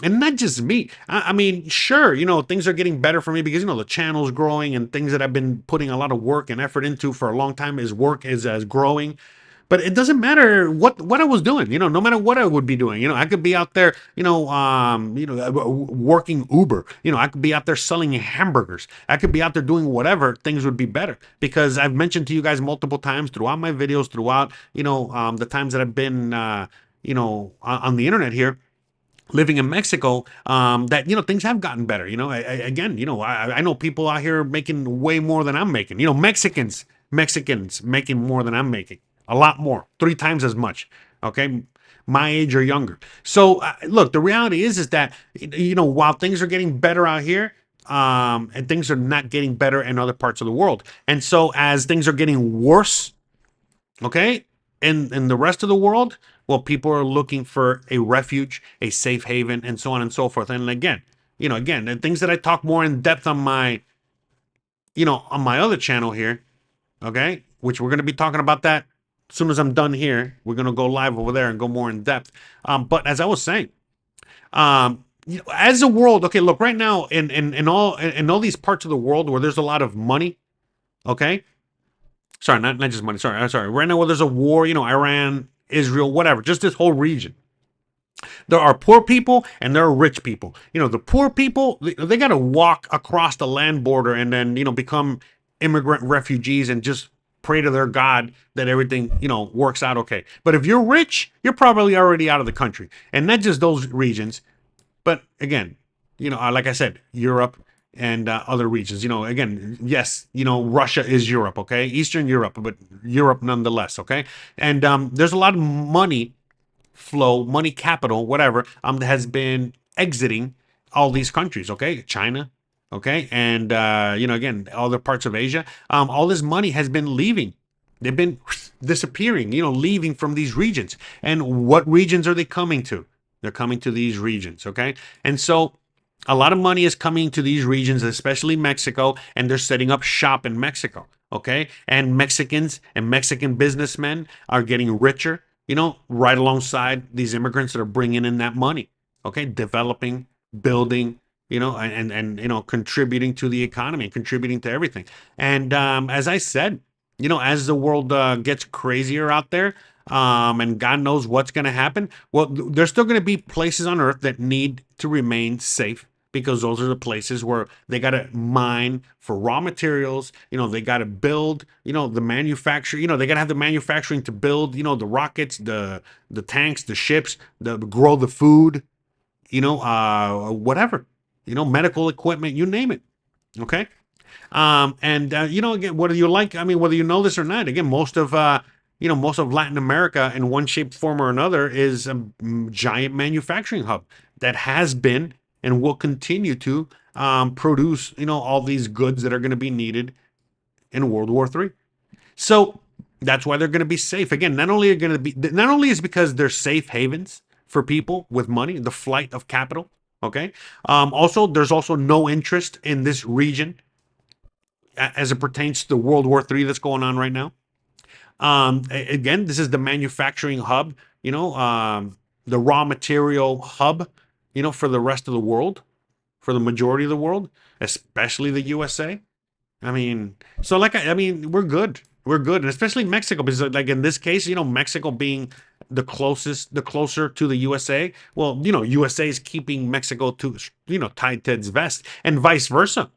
And not just me. I mean, sure, things are getting better for me because, the channel's growing and things that I've been putting a lot of work and effort into for a long time is work is as growing. But it doesn't matter what I was doing, no matter what I would be doing, I could be out there, working Uber, I could be out there selling hamburgers. I could be out there doing whatever, things would be better because I've mentioned to you guys multiple times throughout my videos, throughout, the times that I've been, on the internet here, living in Mexico, that things have gotten better. I know people out here making way more than I'm making. Mexicans making more than I'm making, a lot more, 3 times as much. Okay, my age or younger. So look, the reality is that while things are getting better out here, and things are not getting better in other parts of the world, and so as things are getting worse, okay, in the rest of the world, well, people are looking for a refuge, a safe haven, and so on and so forth. And again, the things that I talk more in depth on my other channel here, okay, which we're going to be talking about that as soon as I'm done here. We're going to go live over there and go more in depth. But as I was saying, as a world, okay, look, right now in all these parts of the world where there's a lot of money, okay, sorry, not just money. Sorry. Right now, where there's a war, Iran, Israel, whatever, just this whole region. There are poor people and there are rich people. The poor people, they got to walk across the land border and then, become immigrant refugees and just pray to their God that everything, works out okay. But if you're rich, you're probably already out of the country. And not just those regions, but again, like I said, Europe, and other regions. Again, yes, Russia is Europe, okay? Eastern Europe, but Europe nonetheless, okay? And there's a lot of money flow, money capital, whatever, that has been exiting all these countries, okay? China, okay? And, again, other parts of Asia. All this money has been leaving. They've been disappearing, leaving from these regions. And what regions are they coming to? They're coming to these regions, okay? And so a lot of money is coming to these regions, especially Mexico, and they're setting up shop in Mexico, okay? And Mexicans and Mexican businessmen are getting richer, right alongside these immigrants that are bringing in that money, okay? Developing, building, and contributing to the economy, contributing to everything. And as I said, as the world gets crazier out there, and God knows what's going to happen. Well, there's still going to be places on Earth that need to remain safe because those are the places where they got to mine for raw materials. They got to build, the manufacture, they got to have the manufacturing to build, the rockets, the tanks, the ships, grow the food, whatever, medical equipment, you name it. Okay. Again, whether you like, whether you know this or not, again, most of Latin America in one shape, form, or another is a giant manufacturing hub that has been and will continue to produce, all these goods that are going to be needed in World War III. So that's why they're going to be safe. Again, not only is because they're safe havens for people with money, the flight of capital. Okay. Also, there's also no interest in this region as it pertains to the World War III that's going on right now. Again, this is the manufacturing hub, the raw material hub, for the rest of the world, for the majority of the world, especially the USA. So we're good. We're good. And especially Mexico, because like in this case, Mexico being the closer to the USA. Well, USA is keeping Mexico to, tied to its vest and vice versa.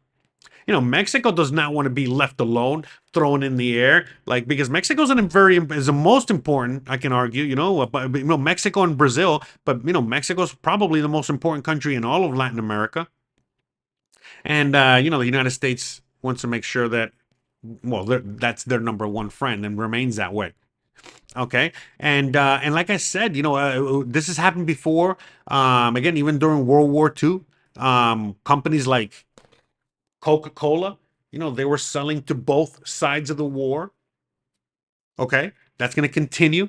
Mexico does not want to be left alone, thrown in the air, because Mexico's is the most important, I can argue, but Mexico and Brazil, but Mexico's probably the most important country in all of Latin America. And the United States wants to make sure that Well, that's their number one friend and remains that way. Okay, and like I said, this has happened before. Again, even during World War II, companies like Coca-Cola, they were selling to both sides of the war. Okay, that's going to continue.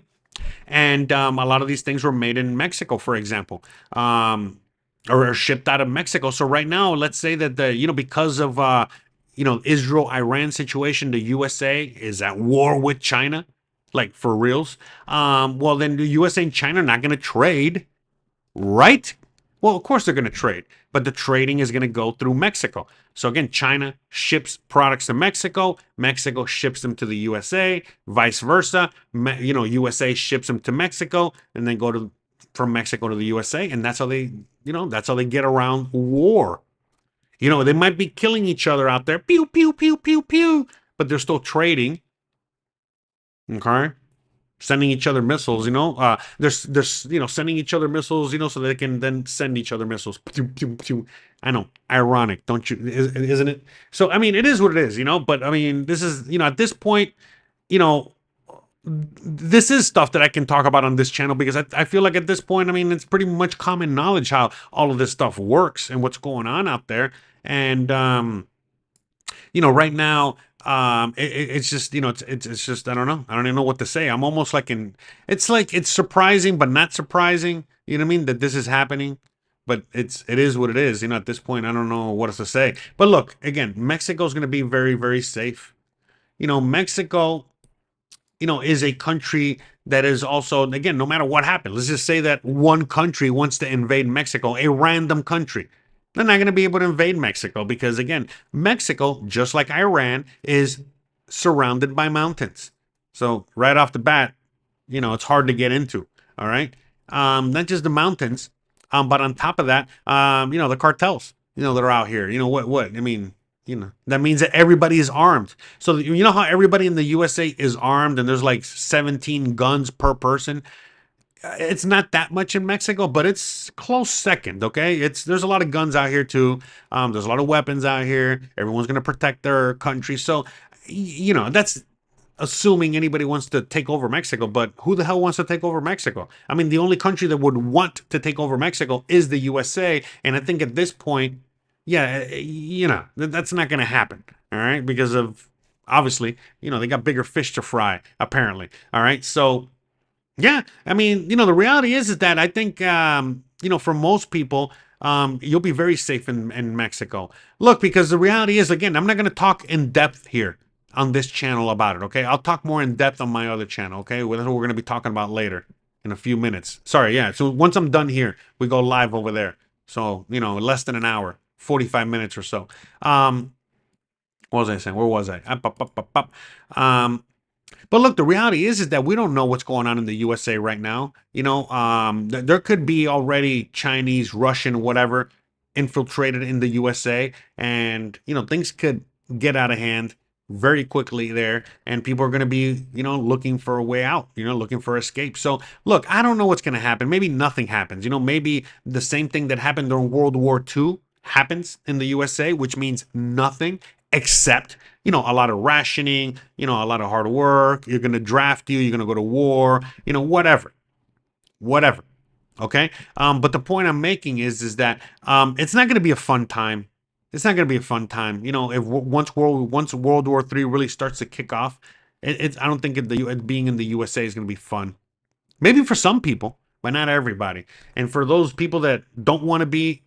And a lot of these things were made in Mexico, for example, or shipped out of Mexico. So right now, let's say that because of Israel-Iran situation, the USA is at war with China, like for reals. Well, then the USA and China are not going to trade, right? Well, of course they're going to trade, but the trading is going to go through Mexico. So again, China ships products to Mexico, Mexico ships them to the USA, vice versa. USA ships them to Mexico, and then go to from Mexico to the USA, and that's how they get around war. They might be killing each other out there, pew pew pew pew pew, but they're still trading. Okay, sending each other missiles. They're sending each other missiles. So they can then send each other missiles. Pew, pew, pew. I know, ironic, don't you? Isn't it? So I mean, it is what it is. But I mean, this is at this point, you know, this is stuff that I can talk about on this channel because I feel like at this point, I mean, it's pretty much common knowledge how all of this stuff works and what's going on out there. And right now, it's just, it's just, I don't know. I don't even know what to say. I'm almost like it's like, it's surprising, but not surprising. You know what I mean? That this is happening, but it is what it is. At this point, I don't know what else to say. But look, again, Mexico's going to be very, very safe. Mexico, is a country that is also, again, no matter what happens, let's just say that one country wants to invade Mexico, a random country. They're not going to be able to invade Mexico because, again, Mexico, just like Iran, is surrounded by mountains. So right off the bat, it's hard to get into. All right. Not just the mountains, but on top of that, the cartels, that are out here. What? I mean, that means that everybody is armed. So how everybody in the USA is armed and there's like 17 guns per person. It's not that much in Mexico, but it's close second. Okay, there's a lot of guns out here too. There's a lot of weapons out here. Everyone's gonna protect their country. So, that's assuming anybody wants to take over Mexico. But who the hell wants to take over Mexico? I mean, the only country that would want to take over Mexico is the USA. And I think at this point, yeah, that's not gonna happen. All right, because of obviously, they got bigger fish to fry. Apparently, all right, so. Yeah, I mean, the reality is that I think, for most people, you'll be very safe in Mexico. Look, because the reality is, again, I'm not going to talk in depth here on this channel about it, okay? I'll talk more in depth on my other channel, okay? Well, that's what we're going to be talking about later in a few minutes. Sorry, yeah. So once I'm done here, we go live over there. So, less than an hour, 45 minutes or so. What was I saying? Where was I? But look, the reality is that we don't know what's going on in the USA right now. There could be already Chinese, Russian, whatever, infiltrated in the USA, and things could get out of hand very quickly there, and people are going to be looking for a way out, looking for escape. So look, I don't know what's going to happen. Maybe nothing happens. Maybe the same thing that happened during World War II happens in the USA, which means nothing except a lot of rationing, a lot of hard work. You're going to draft you're going to go to war, whatever. Okay. But the point I'm making is that it's not going to be a fun time. It's not going to be a fun time. If once World War III really starts to kick off, I don't think being in the USA is going to be fun. Maybe for some people, but not everybody. And for those people that don't want to be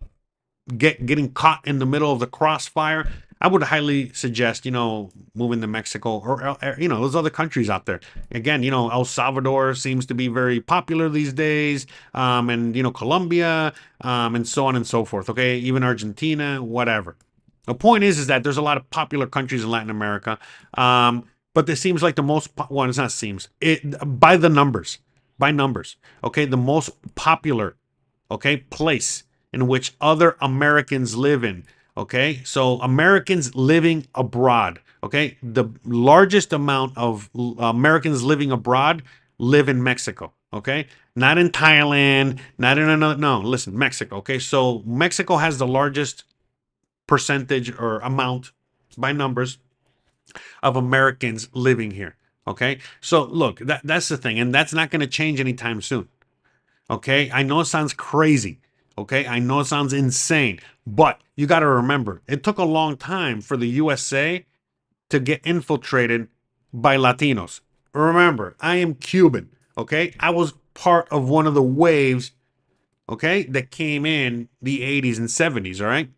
getting caught in the middle of the crossfire, I would highly suggest, moving to Mexico or those other countries out there. Again, El Salvador seems to be very popular these days, and, Colombia, and so on and so forth. Okay. Even Argentina, whatever. The point is that there's a lot of popular countries in Latin America. But it seems like the most, well, it's not seems, by numbers. Okay. The most popular, okay, place in which other Americans live in. Okay, so Americans living abroad. Okay, the largest amount of Americans living abroad live in Mexico. Okay, not in Thailand, not in another. No, listen, Mexico. Okay, so Mexico has the largest percentage or amount by numbers of Americans living here. Okay, so look, that's the thing, and that's not going to change anytime soon. Okay, I know it sounds crazy. Okay, I know it sounds insane, but you got to remember, it took a long time for the USA to get infiltrated by Latinos. Remember, I am Cuban. Okay, I was part of one of the waves. Okay, that came in the 80s and 70s. All right,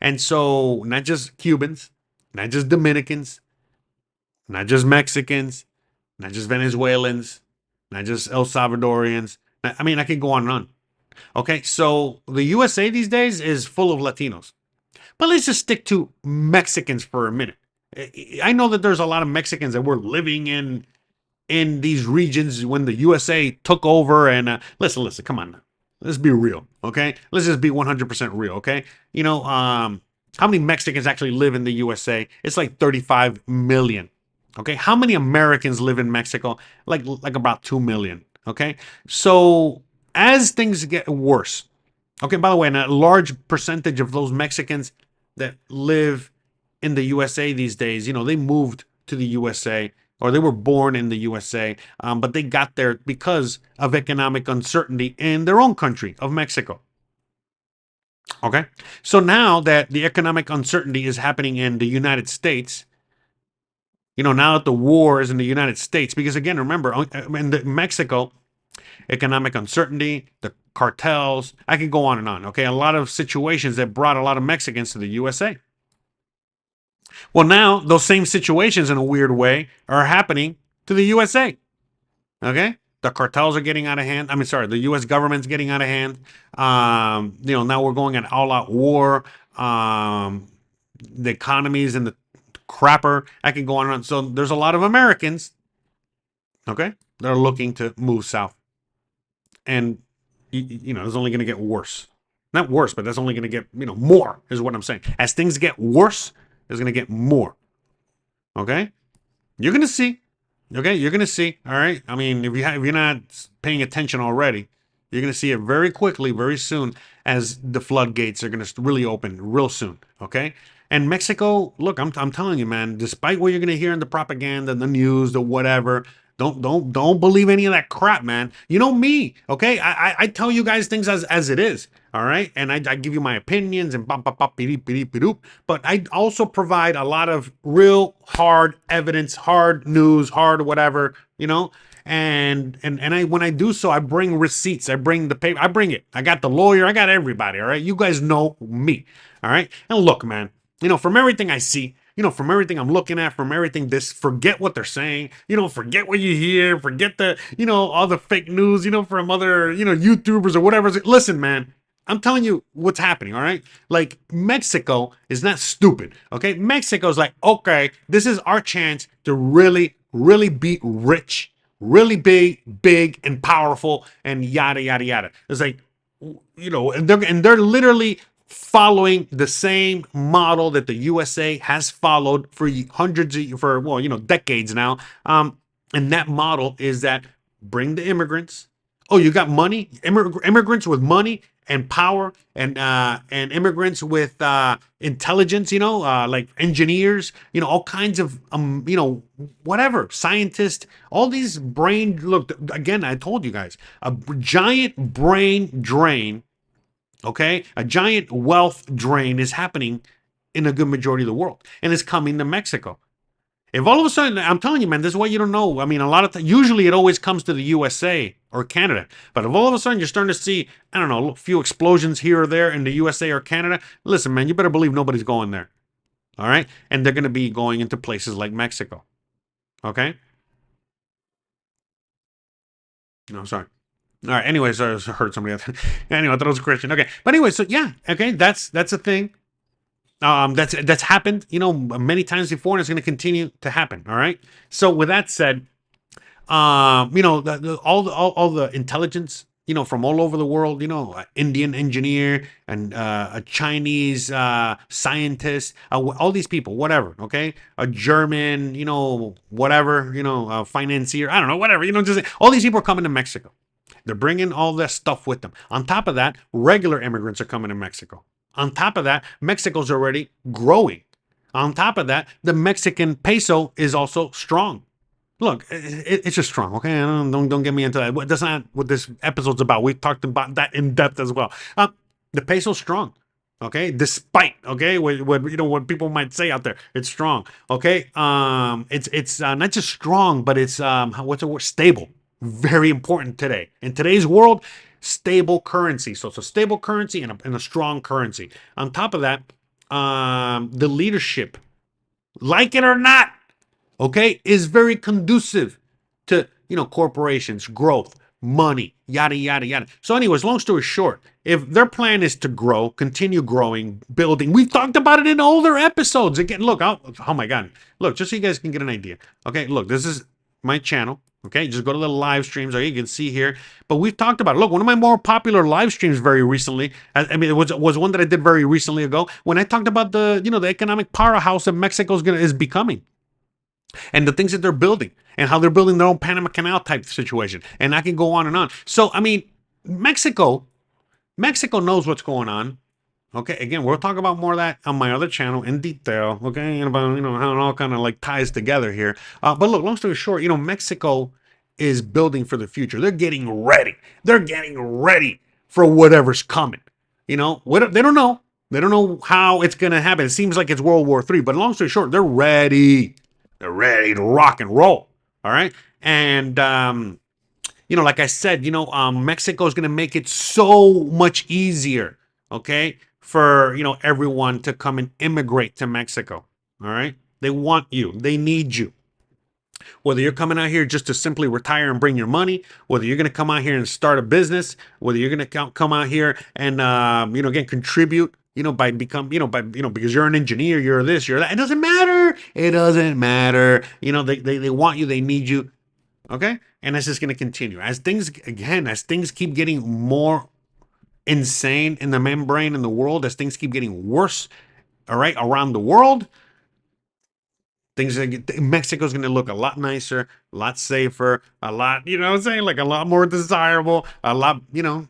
and so not just Cubans, not just Dominicans, not just Mexicans, not just Venezuelans, not just El Salvadorians. I mean, I could go on and on. Okay, so the USA these days is full of Latinos. But let's just stick to Mexicans for a minute. I know that there's a lot of Mexicans that were living in these regions when the USA took over. And listen, come on now. Let's be real, okay? Let's just be 100% real, okay? How many Mexicans actually live in the USA? It's like 35 million. Okay, how many Americans live in Mexico? Like about 2 million. Okay, so as things get worse, okay, by the way, and a large percentage of those Mexicans that live in the USA these days, they moved to the USA or they were born in the USA, but they got there because of economic uncertainty in their own country of Mexico. Okay, so now that the economic uncertainty is happening in the United States, now that the war is in the United States, because again, remember, in Mexico, economic uncertainty, the cartels, I can go on and on. Okay, a lot of situations that brought a lot of Mexicans to the USA. Well, now those same situations, in a weird way, are happening to the USA. Okay, the cartels are getting out of hand. I mean, sorry, the U.S. government's getting out of hand. Now we're going an all-out war. The economy's in the crapper. I can go on and on. So there's a lot of Americans, okay, that are looking to move south. And, it's only going to get worse. Not worse, but that's only going to get, more is what I'm saying. As things get worse, there's going to get more. Okay? You're going to see. Okay? You're going to see. All right? I mean, if you're not paying attention already, you're going to see it very quickly, very soon, as the floodgates are going to really open real soon. Okay? And Mexico, look, I'm telling you, man, despite what you're going to hear in the propaganda, the news, the whatever, don't believe any of that crap, man. You know me, okay? I tell you guys things as it is, all right? And I give you my opinions and but I also provide a lot of real hard evidence, hard news, hard whatever, And when I do so, I bring receipts, I bring the paper, I bring it. I got the lawyer, I got everybody, all right? You guys know me, all right? And look, man, from everything I see, from everything I'm looking at, from everything forget what they're saying, forget what you hear, forget all the fake news, from other, YouTubers or whatever. Listen, man, I'm telling you what's happening, all right? Like, Mexico is not stupid, okay? Mexico's like, okay, this is our chance to really, really be rich, really big and powerful and yada, yada, yada. It's like, and they're literally following the same model that the USA has followed for decades now. And that model is that bring the immigrants. Oh, you got money? Immigrants with money and power, and immigrants with intelligence. Like engineers. All kinds of whatever, scientists. All these brain. Look, again, I told you guys, a giant brain drain. Okay, a giant wealth drain is happening in a good majority of the world, and it's coming to Mexico. If all of a sudden, I'm telling you, man, this is what you don't know. I mean, a lot of usually it always comes to the USA or Canada, but if all of a sudden you're starting to see, I don't know, a few explosions here or there in the USA or Canada, listen, man, you better believe nobody's going there. All right, and they're going to be going into places like Mexico. Okay. No, sorry. All right. Anyways, I heard somebody else. Anyway, I thought it was a Christian. Okay, but anyway, so yeah, okay, that's a thing. That's happened, many times before, and it's going to continue to happen. All right. So with that said, all the intelligence, from all over the world, Indian engineer and a Chinese scientist, all these people, whatever. Okay, a German, whatever, financier, I don't know, whatever. Just all these people are coming to Mexico. They're bringing all this stuff with them. On top of that, regular immigrants are coming to Mexico. On top of that, Mexico's already growing. On top of that, the Mexican peso is also strong. Look, it's just strong, okay? Don't get me into that. That's not what this episode's about. We've talked about that in depth as well. The peso's strong, okay? Despite, okay, what you know what people might say out there, it's strong, okay? It's not just strong, but it's what's the word? Stable. Very important today in today's world. Stable currency. So it's a stable currency and a strong currency. On top of that, the leadership, like it or not, okay, is very conducive to, corporations, growth, money, yada, yada, yada. So anyways, long story short, if their plan is to grow, continue growing, building, we've talked about it in older episodes. Again, look, oh my God. Look, just so you guys can get an idea. Okay, look, this is my channel. Okay, just go to the live streams. Okay, you can see here. But we've talked about it. Look, one of my more popular live streams very recently. I mean, it was one that I did very recently ago when I talked about the economic powerhouse that Mexico is becoming, and the things that they're building, and how they're building their own Panama Canal type situation. And I can go on and on. So, I mean, Mexico knows what's going on. Okay, again, we'll talk about more of that on my other channel in detail. Okay, and about how it all kind of like ties together here. But look, long story short, Mexico is building for the future. They're getting ready. They're getting ready for whatever's coming. What they don't know. They don't know how it's gonna happen. It seems like it's World War III, but long story short, they're ready. They're ready to rock and roll. All right, and like I said, Mexico is gonna make it so much easier. Okay, for everyone to come and immigrate to Mexico. All right, they want you. They need you. Whether you're coming out here just to simply retire and bring your money, whether you're going to come out here and start a business, whether you're going to come out here and again contribute, by because you're an engineer, you're this, you're that. It doesn't matter. It doesn't matter. They want you. They need you. Okay, and that's just going to continue as things keep getting more insane in the membrane in the world, as things keep getting worse. All right, around the world. Mexico's going to look a lot nicer, a lot safer, a lot, like a lot more desirable, a lot, and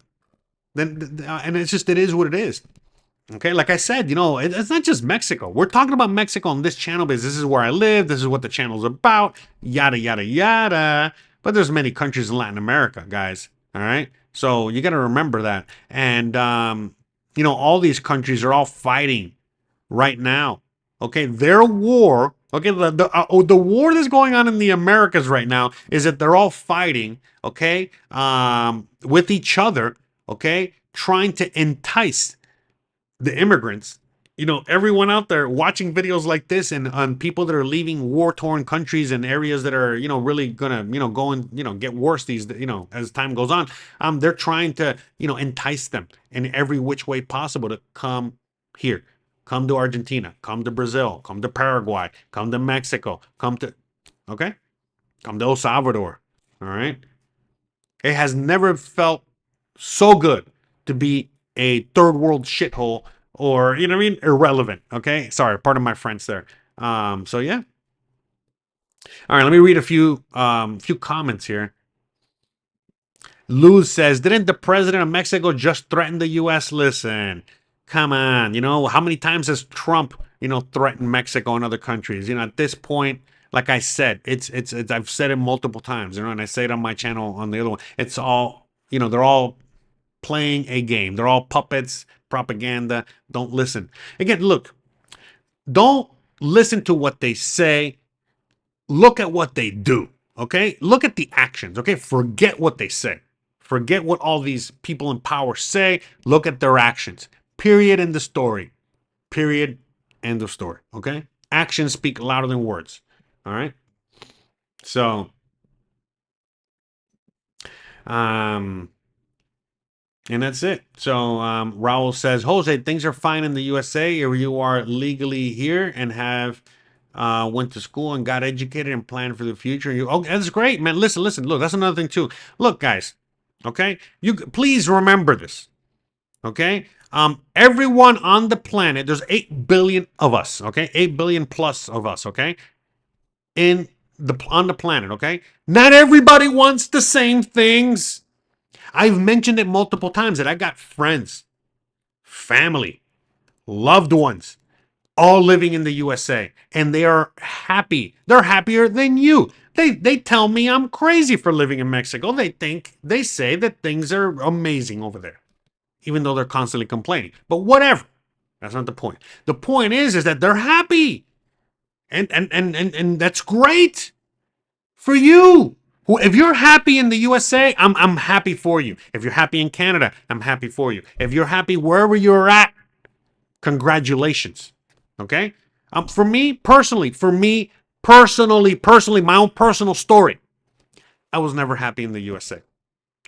it is what it is. Okay, like I said, it's not just Mexico. We're talking about Mexico on this channel because this is where I live. This is what the channel's about, yada, yada, yada. But there's many countries in Latin America, guys. All right, so you got to remember that. And, all these countries are all fighting right now. Okay, their war. Okay, the war that's going on in the Americas right now is that they're all fighting. Okay, with each other. Okay, trying to entice the immigrants. Everyone out there watching videos like this and on people that are leaving war-torn countries and areas that are really gonna go and get worse as time goes on. They're trying to entice them in every which way possible to come here. Come to Argentina, come to Brazil, come to Paraguay, come to Mexico, come to El Salvador. All right. It has never felt so good to be a third world shithole or, irrelevant. Okay. Sorry, pardon my French there. So yeah. All right, let me read a few comments here. Luz says, didn't the president of Mexico just threaten the U.S.? Listen. Come on, how many times has Trump, threatened Mexico and other countries? At this point, like I said, it's I've said it multiple times, and I say it on my channel on the other one. It's all, they're all playing a game. They're all puppets, propaganda. Don't listen. Again, look, don't listen to what they say. Look at what they do, okay? Look at the actions, okay? Forget what they say. Forget what all these people in power say. Look at their actions. Period. End of story. Period. End of story. Okay? Actions speak louder than words. All right? So, and that's it. So, Raul says, Jose, things are fine in the USA, or you are legally here and have went to school and got educated and planned for the future. That's great, man. Listen. Look, that's another thing too. Look, guys. Okay? You please remember this. Okay? Everyone on the planet, there's 8 billion of us, okay? 8 billion plus of us, okay? On the planet, okay? Not everybody wants the same things. I've mentioned it multiple times that I got friends, family, loved ones all living in the USA, and they are happy. They're happier than you. They tell me I'm crazy for living in Mexico. They say that things are amazing over there, even though they're constantly complaining. But whatever. That's not the point. The point is that they're happy. And that's great for you. If you're happy in the USA, I'm happy for you. If you're happy in Canada, I'm happy for you. If you're happy wherever you're at, congratulations. Okay? For me personally, my own personal story, I was never happy in the USA.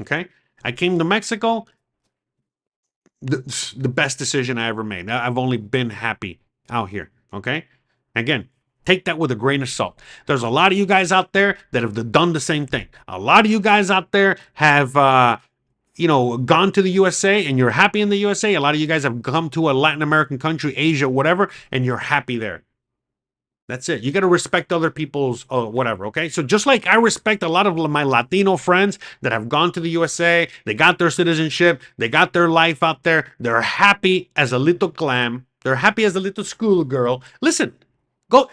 Okay? I came to Mexico, the best decision I ever made. I've only been happy out here. Okay? Again, take that with a grain of salt. There's a lot of you guys out there that have done the same thing. A lot of you guys out there have gone to the USA and you're happy in the USA. A lot of you guys have come to a Latin American country, Asia, whatever, and you're happy there. That's it. You got to respect other people's whatever, okay? So just like I respect a lot of my Latino friends that have gone to the USA, they got their citizenship, they got their life out there, they're happy as a little clam, they're happy as a little schoolgirl. Listen, go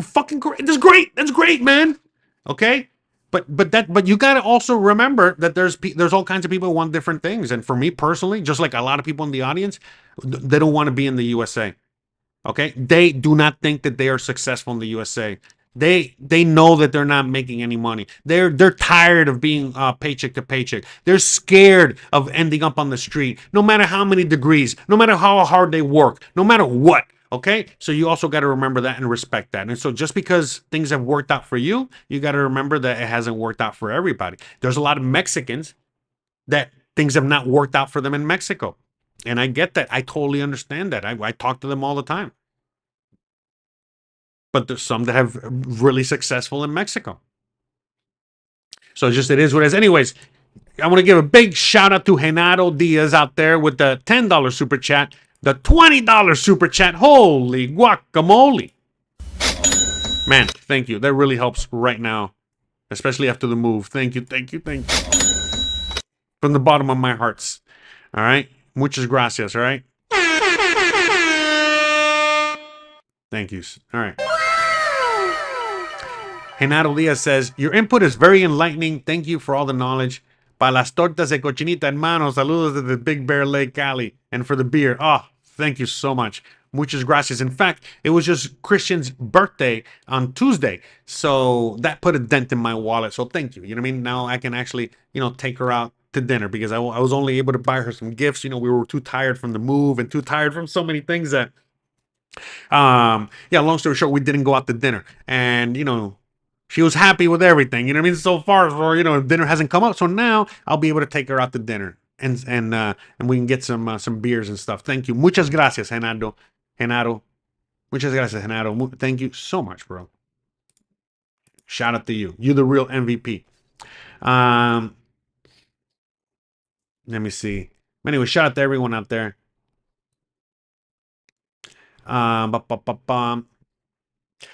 fucking great. That's great. That's great, man. Okay? But you got to also remember that there's all kinds of people who want different things. And for me personally, just like a lot of people in the audience, they don't want to be in the USA. Okay? They do not think that they are successful in the USA. They know that they're not making any money. They're tired of being paycheck to paycheck. They're scared of ending up on the street. No matter how many degrees, no matter how hard they work, no matter what. Okay? So you also got to remember that and respect that. And so just because things have worked out for you, you got to remember that it hasn't worked out for everybody. There's a lot of Mexicans that things have not worked out for them in Mexico. And I get that. I totally understand that. I talk to them all the time. But there's some that have really successful in Mexico. So it is what it is. Anyways, I want to give a big shout out to Genaro Diaz out there with the $10 super chat, the $20 super chat. Holy guacamole. Man, thank you. That really helps right now, especially after the move. Thank you. From the bottom of my hearts. All right? Muchas gracias, all right? Thank you. All right. Genaro Diaz says, your input is very enlightening. Thank you for all the knowledge. Para las tortas de cochinita, hermano. Saludos to the Big Bear Lake Cali. And for the beer. Oh, thank you so much. Muchas gracias. In fact, it was just Christian's birthday on Tuesday. So that put a dent in my wallet. So thank you. You know what I mean? Now I can actually, take her out to dinner because I was only able to buy her some gifts. We were too tired from the move and too tired from so many things that, long story short, we didn't go out to dinner. And, she was happy with everything. You know what I mean? So far, dinner hasn't come up. So now I'll be able to take her out to dinner and we can get some beers and stuff. Thank you. Muchas gracias, Genaro. Muchas gracias, Genaro. Thank you so much, bro. Shout out to you. You're the real MVP. Let me see. Anyway, shout out to everyone out there.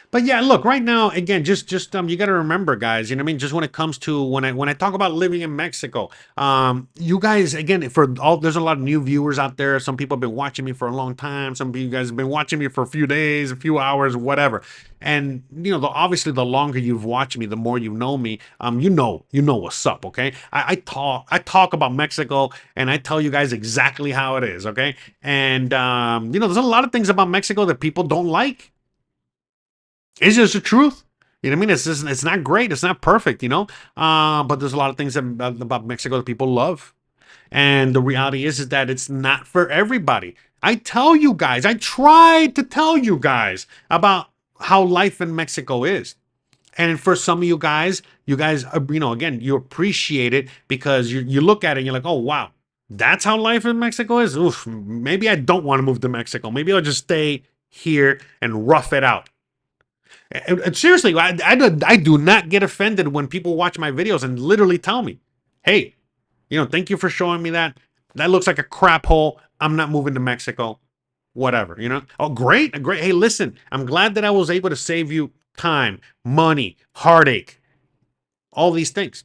But yeah, look, right now, again, just you got to remember, guys, you know what I mean? Just when it comes to when I talk about living in Mexico, you guys, again, there's a lot of new viewers out there. Some people have been watching me for a long time. Some of you guys have been watching me for a few days, a few hours, whatever. And, obviously the longer you've watched me, the more you know me, you know what's up, okay? I talk about Mexico and I tell you guys exactly how it is, okay? And, there's a lot of things about Mexico that people don't like. It's just the truth. You know what I mean? It's not great. It's not perfect, but there's a lot of things about Mexico that people love. And the reality is that it's not for everybody. I tried to tell you guys about how life in Mexico is. And for some of you guys, again, you appreciate it because you look at it and you're like, oh, wow, that's how life in Mexico is? Oof, maybe I don't want to move to Mexico. Maybe I'll just stay here and rough it out. And seriously, I do not get offended when people watch my videos and literally tell me, hey, thank you for showing me that. That looks like a crap hole. I'm not moving to Mexico. Whatever, Oh, great. Hey, listen, I'm glad that I was able to save you time, money, heartache, all these things.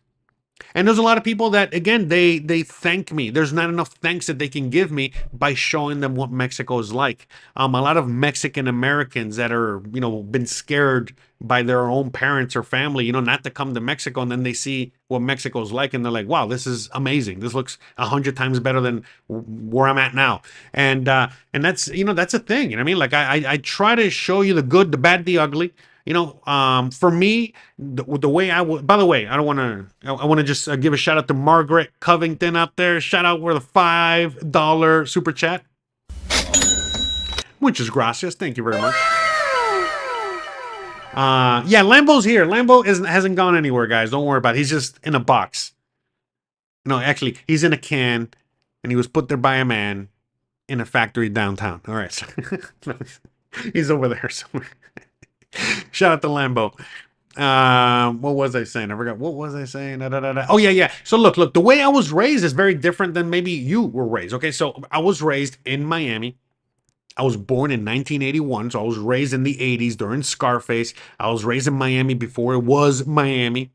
And there's a lot of people that, again, they thank me. There's not enough thanks that they can give me by showing them what Mexico is like. A lot of Mexican Americans that are, been scared by their own parents or family, not to come to Mexico, and then they see what Mexico's like, and they're like, "Wow, this is amazing. This looks 100 times better than where I'm at now." And that's that's a thing. You know what I mean? Like I try to show you the good, the bad, the ugly. For me, the way I would, by the way, I don't want to, I want to just give a shout out to Margaret Covington out there. Shout out for the $5 super chat, which is gracias. Thank you very much. Yeah, Lambo's here. Lambo hasn't gone anywhere, guys. Don't worry about it. He's just in a box. No, actually, he's in a can, and he was put there by a man in a factory downtown. All right. So he's over there somewhere. Shout out to Lambo. What was I saying? I forgot. What was I saying? Oh, yeah. So look, the way I was raised is very different than maybe you were raised. Okay, so I was raised in Miami. I was born in 1981, so I was raised in the 80s during Scarface. I was raised in Miami before it was Miami.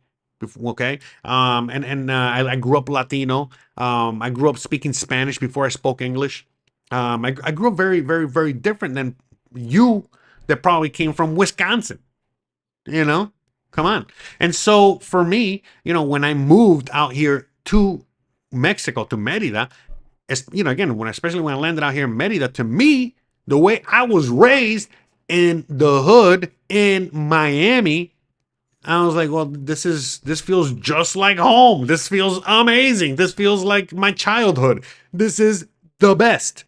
Okay, I grew up Latino. I grew up speaking Spanish before I spoke English. I grew up very, very, very different than you that probably came from Wisconsin. Come on. And so for me, when I moved out here to Mexico, to Merida, again, especially when I landed out here in Merida, to me, the way I was raised in the hood in Miami, I was like, well, this feels just like home. This feels amazing. This feels like my childhood. This is the best.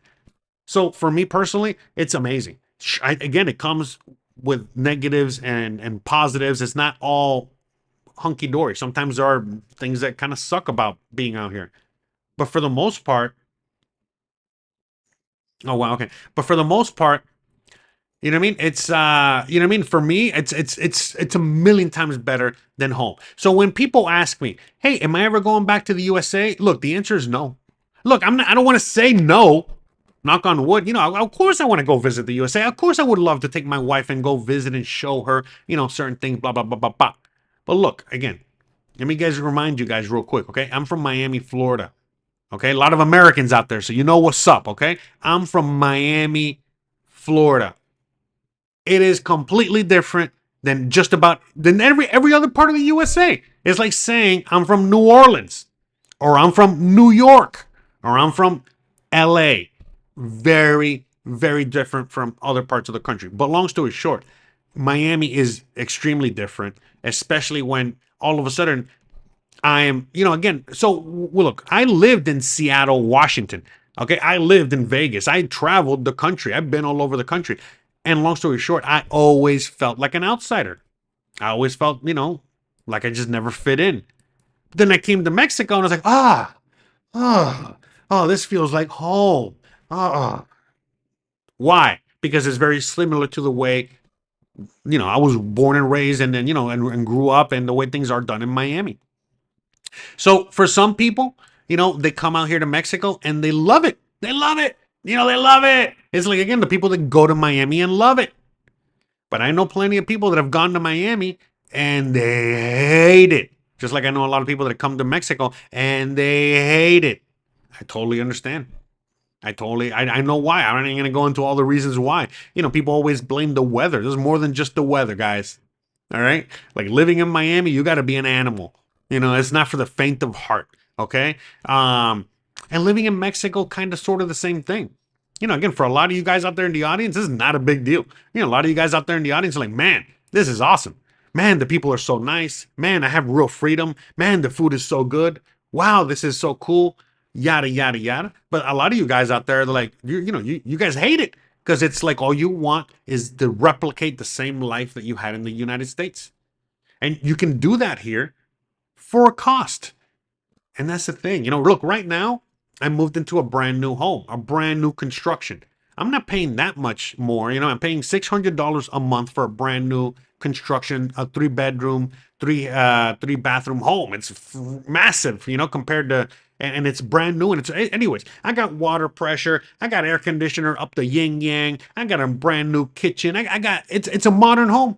So for me personally, it's amazing. Again, it comes with negatives and positives. It's not all hunky-dory. Sometimes there are things that kind of suck about being out here. But for the most part, oh wow, okay. But for the most part, you know what I mean? It's you know what I mean? For me, it's a million times better than home. So when people ask me, "Hey, am I ever going back to the USA?" Look, the answer is no. Look, I don't want to say no. Knock on wood. Of course I want to go visit the USA. Of course I would love to take my wife and go visit and show her, certain things, blah, blah, blah, blah, blah. But look, again, let me remind you guys real quick, okay? I'm from Miami, Florida. Okay? A lot of Americans out there, so you know what's up, okay? I'm from Miami, Florida. It is completely different than every other part of the USA. It's like saying I'm from New Orleans, or I'm from New York, or I'm from LA. Very, very different from other parts of the country. But long story short, Miami is extremely different, especially when all of a sudden I am, again, so look, I lived in Seattle, Washington. Okay, I lived in Vegas. I traveled the country. I've been all over the country. And long story short, I always felt like an outsider. I always felt, like I just never fit in. But then I came to Mexico and I was like, this feels like home. Why? Because it's very similar to the way, I was born and raised and then, and grew up, and the way things are done in Miami. So for some people, they come out here to Mexico and they love it. They love it. They love it. It's like, again, the people that go to Miami and love it. But I know plenty of people that have gone to Miami and they hate it. Just like I know a lot of people that come to Mexico and they hate it. I totally understand. I know why. I'm not even going to go into all the reasons why. People always blame the weather. There's more than just the weather, guys. All right? Like living in Miami, you got to be an animal. It's not for the faint of heart. Okay? And living in Mexico, kind of sort of the same thing. Again, for a lot of you guys out there in the audience, this is not a big deal. A lot of you guys out there in the audience are like, man, this is awesome. Man, the people are so nice. Man, I have real freedom. Man, the food is so good. Wow, this is so cool. Yada, yada, yada. But a lot of you guys out there, they're like, you guys hate it because it's like all you want is to replicate the same life that you had in the United States. And you can do that here for a cost. And that's the thing. Look, right now, I moved into a brand new home, a brand new construction. I'm not paying that much more. I'm paying $600 a month for a brand new construction, a 3-bedroom, three bathroom home. It's massive, compared to, and it's brand new. And anyways, I got water pressure. I got air conditioner up the yin yang. I got a brand new kitchen. It's a modern home.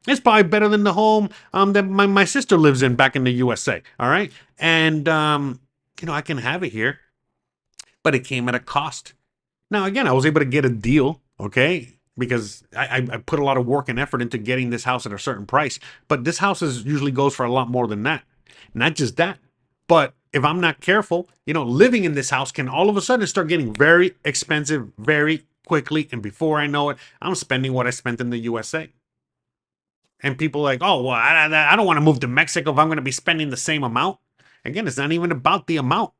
It's probably better than the home that my sister lives in back in the USA. All right. And, I can have it here, but it came at a cost. Now, again, I was able to get a deal, okay, because I put a lot of work and effort into getting this house at a certain price. But this house usually goes for a lot more than that. Not just that, but if I'm not careful, living in this house can all of a sudden start getting very expensive very quickly. And before I know it, I'm spending what I spent in the USA. And people are like, oh, well, I don't want to move to Mexico if I'm going to be spending the same amount. Again, it's not even about the amount.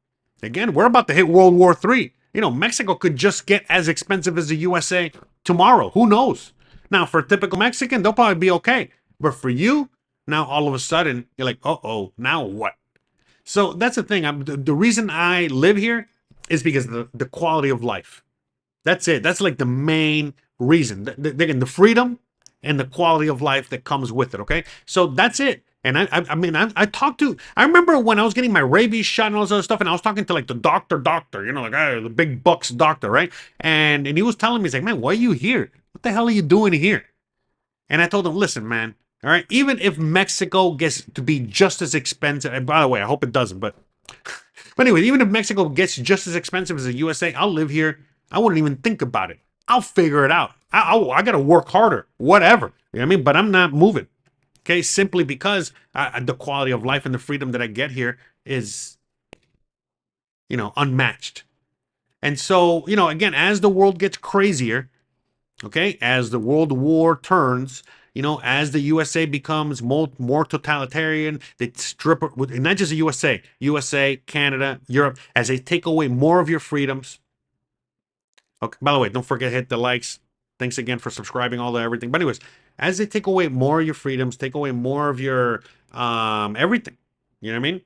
Again, we're about to hit World War III. Mexico could just get as expensive as the USA tomorrow. Who knows? Now, for a typical Mexican, they'll probably be okay. But for you, now all of a sudden, you're like, uh-oh, now what? So that's the thing. The reason I live here is because of the quality of life. That's it. That's like the main reason. The freedom and the quality of life that comes with it. Okay, so that's it. And I talked to. I remember when I was getting my rabies shot and all this other stuff, and I was talking to like the doctor, the big bucks doctor, right? And he was telling me, he's like, man, why are you here? What the hell are you doing here? And I told him, listen, man, all right, even if Mexico gets to be just as expensive, and by the way, I hope it doesn't, but anyway, even if Mexico gets just as expensive as the USA, I'll live here. I wouldn't even think about it. I'll figure it out. I got to work harder, whatever. You know what I mean? But I'm not moving. Okay, simply because the quality of life and the freedom that I get here is, unmatched. And so, again, as the world gets crazier, okay, as the world war turns, as the USA becomes more totalitarian, they strip, not just the USA, Canada, Europe, as they take away more of your freedoms. Okay, by the way, don't forget to hit the likes. Thanks again for subscribing, all the everything. But anyways, as they take away more of your freedoms, take away more of your everything, you know what I mean?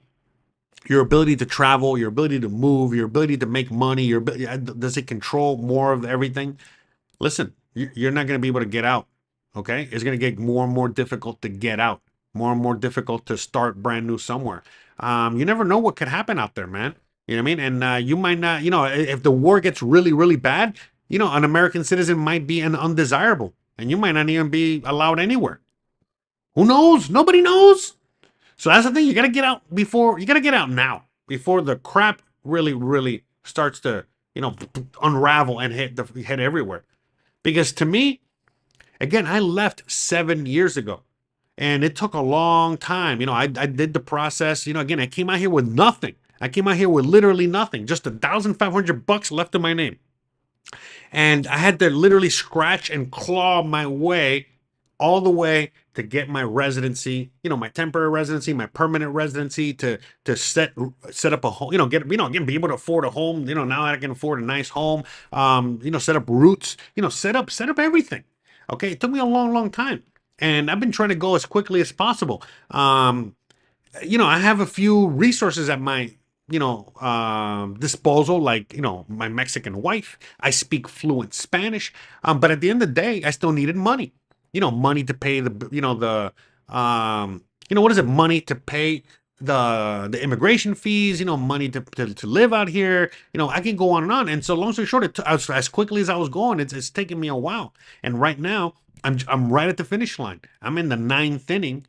Your ability to travel, your ability to move, your ability to make money, does it control more of everything? Listen, you're not going to be able to get out, okay? It's going to get more and more difficult to get out, more and more difficult to start brand new somewhere. You never know what could happen out there, man. You know what I mean? And you might not, if the war gets really, really bad, an American citizen might be an undesirable, and you might not even be allowed anywhere. Who knows? Nobody knows. So that's the thing. You got to get out now, before the crap really, really starts to, unravel and hit everywhere. Because to me, again, I left 7 years ago, and it took a long time. I did the process. Again, I came out here with nothing. I came out here with literally nothing, just $1,500 left in my name. And I had to literally scratch and claw my way all the way to get my residency, my temporary residency, my permanent residency, to set up a home, again, be able to afford a home. Now I can afford a nice home, set up roots, set up everything. Okay. It took me a long, long time. And I've been trying to go as quickly as possible. I have a few resources at my disposal, like, my Mexican wife. I speak fluent Spanish. But at the end of the day, I still needed money, money to pay what is it? Money to pay the immigration fees, money to live out here. I can go on and on. And so long story short, as quickly as I was going, it's taken me a while. And right now I'm right at the finish line. I'm in the 9th inning.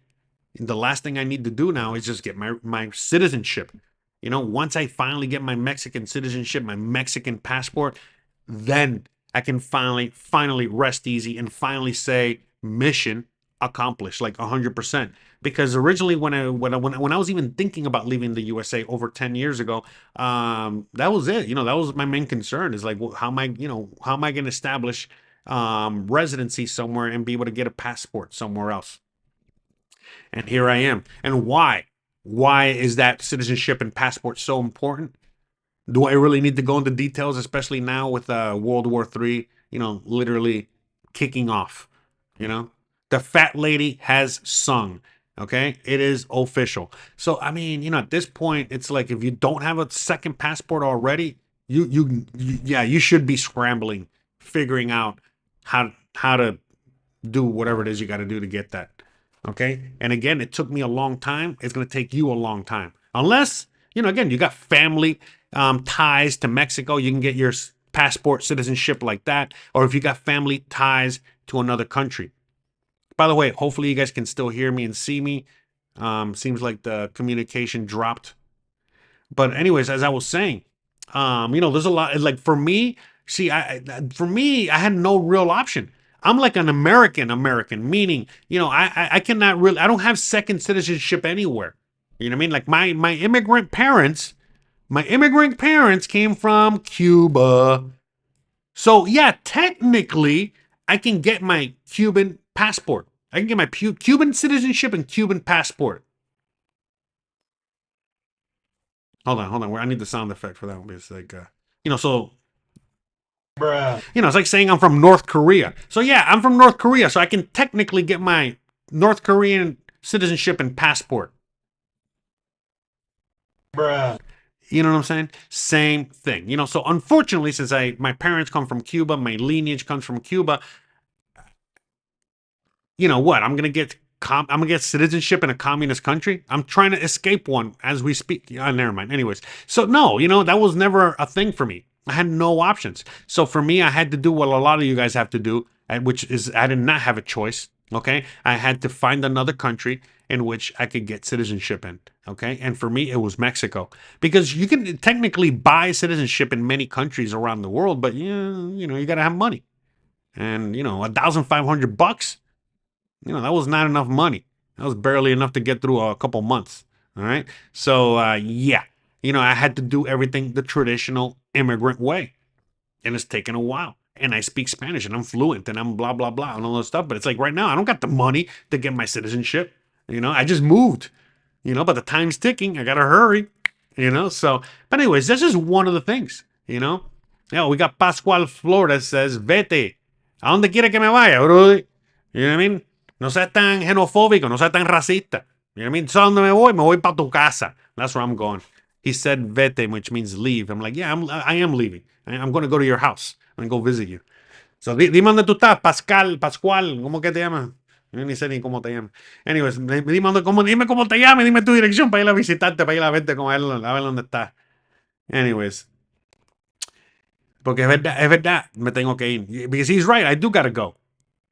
And the last thing I need to do now is just get my citizenship. Once I finally get my Mexican citizenship, my Mexican passport, then I can finally rest easy and finally say mission accomplished, like 100%. Because originally, when I was even thinking about leaving the USA over 10 years ago, that was it. That was my main concern. Is like, well, how am I going to establish residency somewhere and be able to get a passport somewhere else? And here I am. And why? Why is that citizenship and passport so important? Do I really need to go into details, especially now with World War III, literally kicking off? The fat lady has sung. Okay, it is official. So I mean, at this point, it's like if you don't have a second passport already, you should be scrambling, figuring out how to do whatever it is you got to do to get that. Okay. And again, it took me a long time. It's going to take you a long time. Unless, again, you got family ties to Mexico, you can get your passport citizenship like that. Or if you got family ties to another country. By the way, hopefully you guys can still hear me and see me. Seems like the communication dropped. But anyways, as I was saying, there's a lot. Like for me, see, for me, I had no real option. I'm like an American, meaning, I cannot really, I don't have second citizenship anywhere. You know what I mean? Like my immigrant parents came from Cuba. So yeah, technically, I can get my Cuban passport. I can get my Cuban citizenship and Cuban passport. Hold on. I need the sound effect for that one. It's like, so, it's like saying I'm from North Korea. So yeah, I'm from North Korea, so I can technically get my North Korean citizenship and passport. You know what I'm saying? Same thing. So unfortunately, since my parents come from Cuba, my lineage comes from Cuba, you know what? I'm gonna get citizenship in a communist country. I'm trying to escape one as we speak. Never mind. Anyways, so no, that was never a thing for me. I had no options. So for me, I had to do what a lot of you guys have to do, which is I did not have a choice. Okay, I had to find another country in which I could get citizenship in. Okay, and for me, it was Mexico because you can technically buy citizenship in many countries around the world, but you gotta have money, and $1,500. That was not enough money. That was barely enough to get through a couple months. All right. So, yeah, I had to do everything the traditional immigrant way. And it's taken a while. And I speak Spanish and I'm fluent and I'm blah, blah, blah and all this stuff. But it's like right now, I don't got the money to get my citizenship. I just moved, but the time's ticking. I got to hurry, So, but anyways, that's just one of the things, Yeah, we got Pascual Flores says, vete. ¿A dónde quiere que me vaya, bro? You know what I mean? No seas tan xenofóbico, no seas tan racista. You know what I mean? So donde me voy pa tu casa. That's where I'm going. He said vete, which means leave. I'm like, yeah, I am leaving. I'm going to go to your house. I'm going to go visit you. So dime dónde tú estás, Pascual, ¿cómo que te llamas? Yo ni sé ni cómo te llamas. Anyways, dime cómo te llamas, dime tu dirección para ir a visitarte, para ir a verte con él, a ver dónde estás. Anyways. Porque es verdad, me tengo que ir. Because he's right, I do gotta go.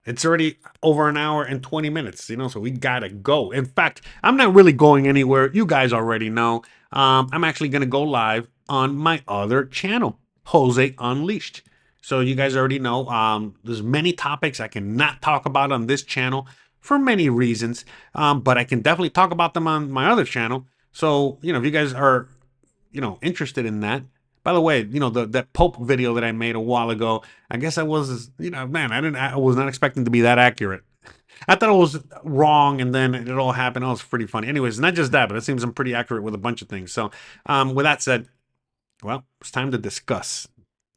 It's already over an hour and 20 minutes, so we gotta go. In fact, I'm not really going anywhere. You guys already know. I'm actually gonna go live on my other channel, Jose Unleashed. So you guys already know. There's many topics I cannot talk about on this channel for many reasons, but I can definitely talk about them on my other channel. So if you guys are, interested in that. By the way, that Pope video that I made a while ago, I guess I was, I was not expecting to be that accurate. I thought it was wrong, and then it all happened. It was pretty funny. Anyways, not just that, but it seems I'm pretty accurate with a bunch of things. So, with that said, well, it's time to discuss.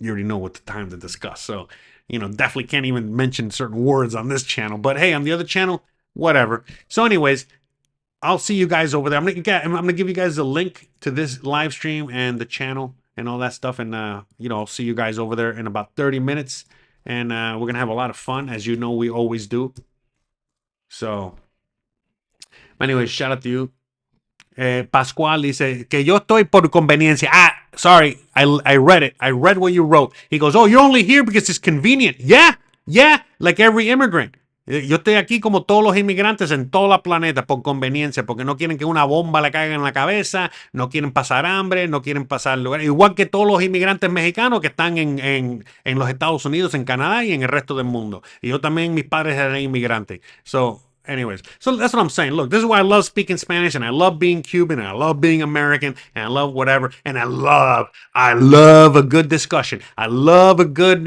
You already know what the time to discuss. So, definitely can't even mention certain words on this channel. But hey, on the other channel, whatever. So, anyways, I'll see you guys over there. I'm gonna give you guys a link to this live stream and the channel and all that stuff. And, I'll see you guys over there in about 30 minutes. And we're going to have a lot of fun, as you know we always do. So, anyway, shout out to you. Pascual dice que yo estoy por conveniencia. Sorry, I read it. I read what you wrote. He goes, oh, you're only here because it's convenient. Yeah, like every immigrant. Yo estoy aquí como todos los inmigrantes en toda la planeta por conveniencia, porque no quieren que una bomba le caiga en la cabeza, no quieren pasar hambre, no quieren pasar lugar. Igual que todos los inmigrantes mexicanos que están en los Estados Unidos, en Canadá y en el resto del mundo. Y yo también, mis padres eran inmigrantes. So, anyways, so that's what I'm saying. Look, this is why I love speaking Spanish, and I love being Cuban, and I love being American, and I love whatever, and I love a good discussion. I love a good,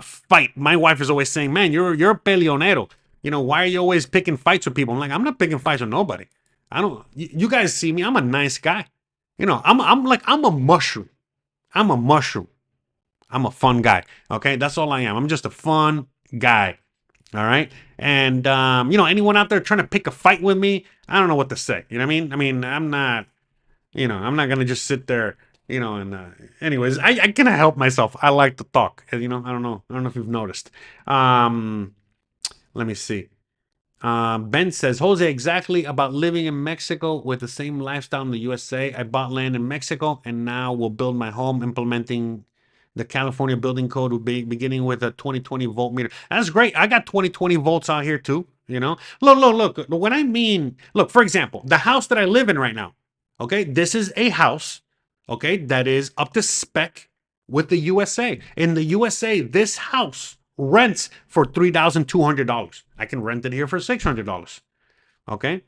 fight. My wife is always saying, man, you're a peleonero. Why are you always picking fights with people? I'm like, I'm not picking fights with nobody. You guys see me, I'm a nice guy. I'm a mushroom. I'm a mushroom. I'm a fun guy. Okay, that's all I am. I'm just a fun guy. All right. And, anyone out there trying to pick a fight with me, I don't know what to say. You know what I mean? I'm not going to just sit there, and, anyways, I cannot help myself. I like to talk, I don't know if you've noticed. Let me see. Ben says, Jose, exactly about living in Mexico with the same lifestyle in the USA. I bought land in Mexico and now will build my home implementing the California building code, beginning with a 2020 volt meter. That's great. I got 2020 volts out here too. You know, look. When I mean, look, for example, the house that I live in right now. Okay, this is a house. Okay, that is up to spec with the USA. In the USA, this house rents for $3,200. I can rent it here for $600. Okay.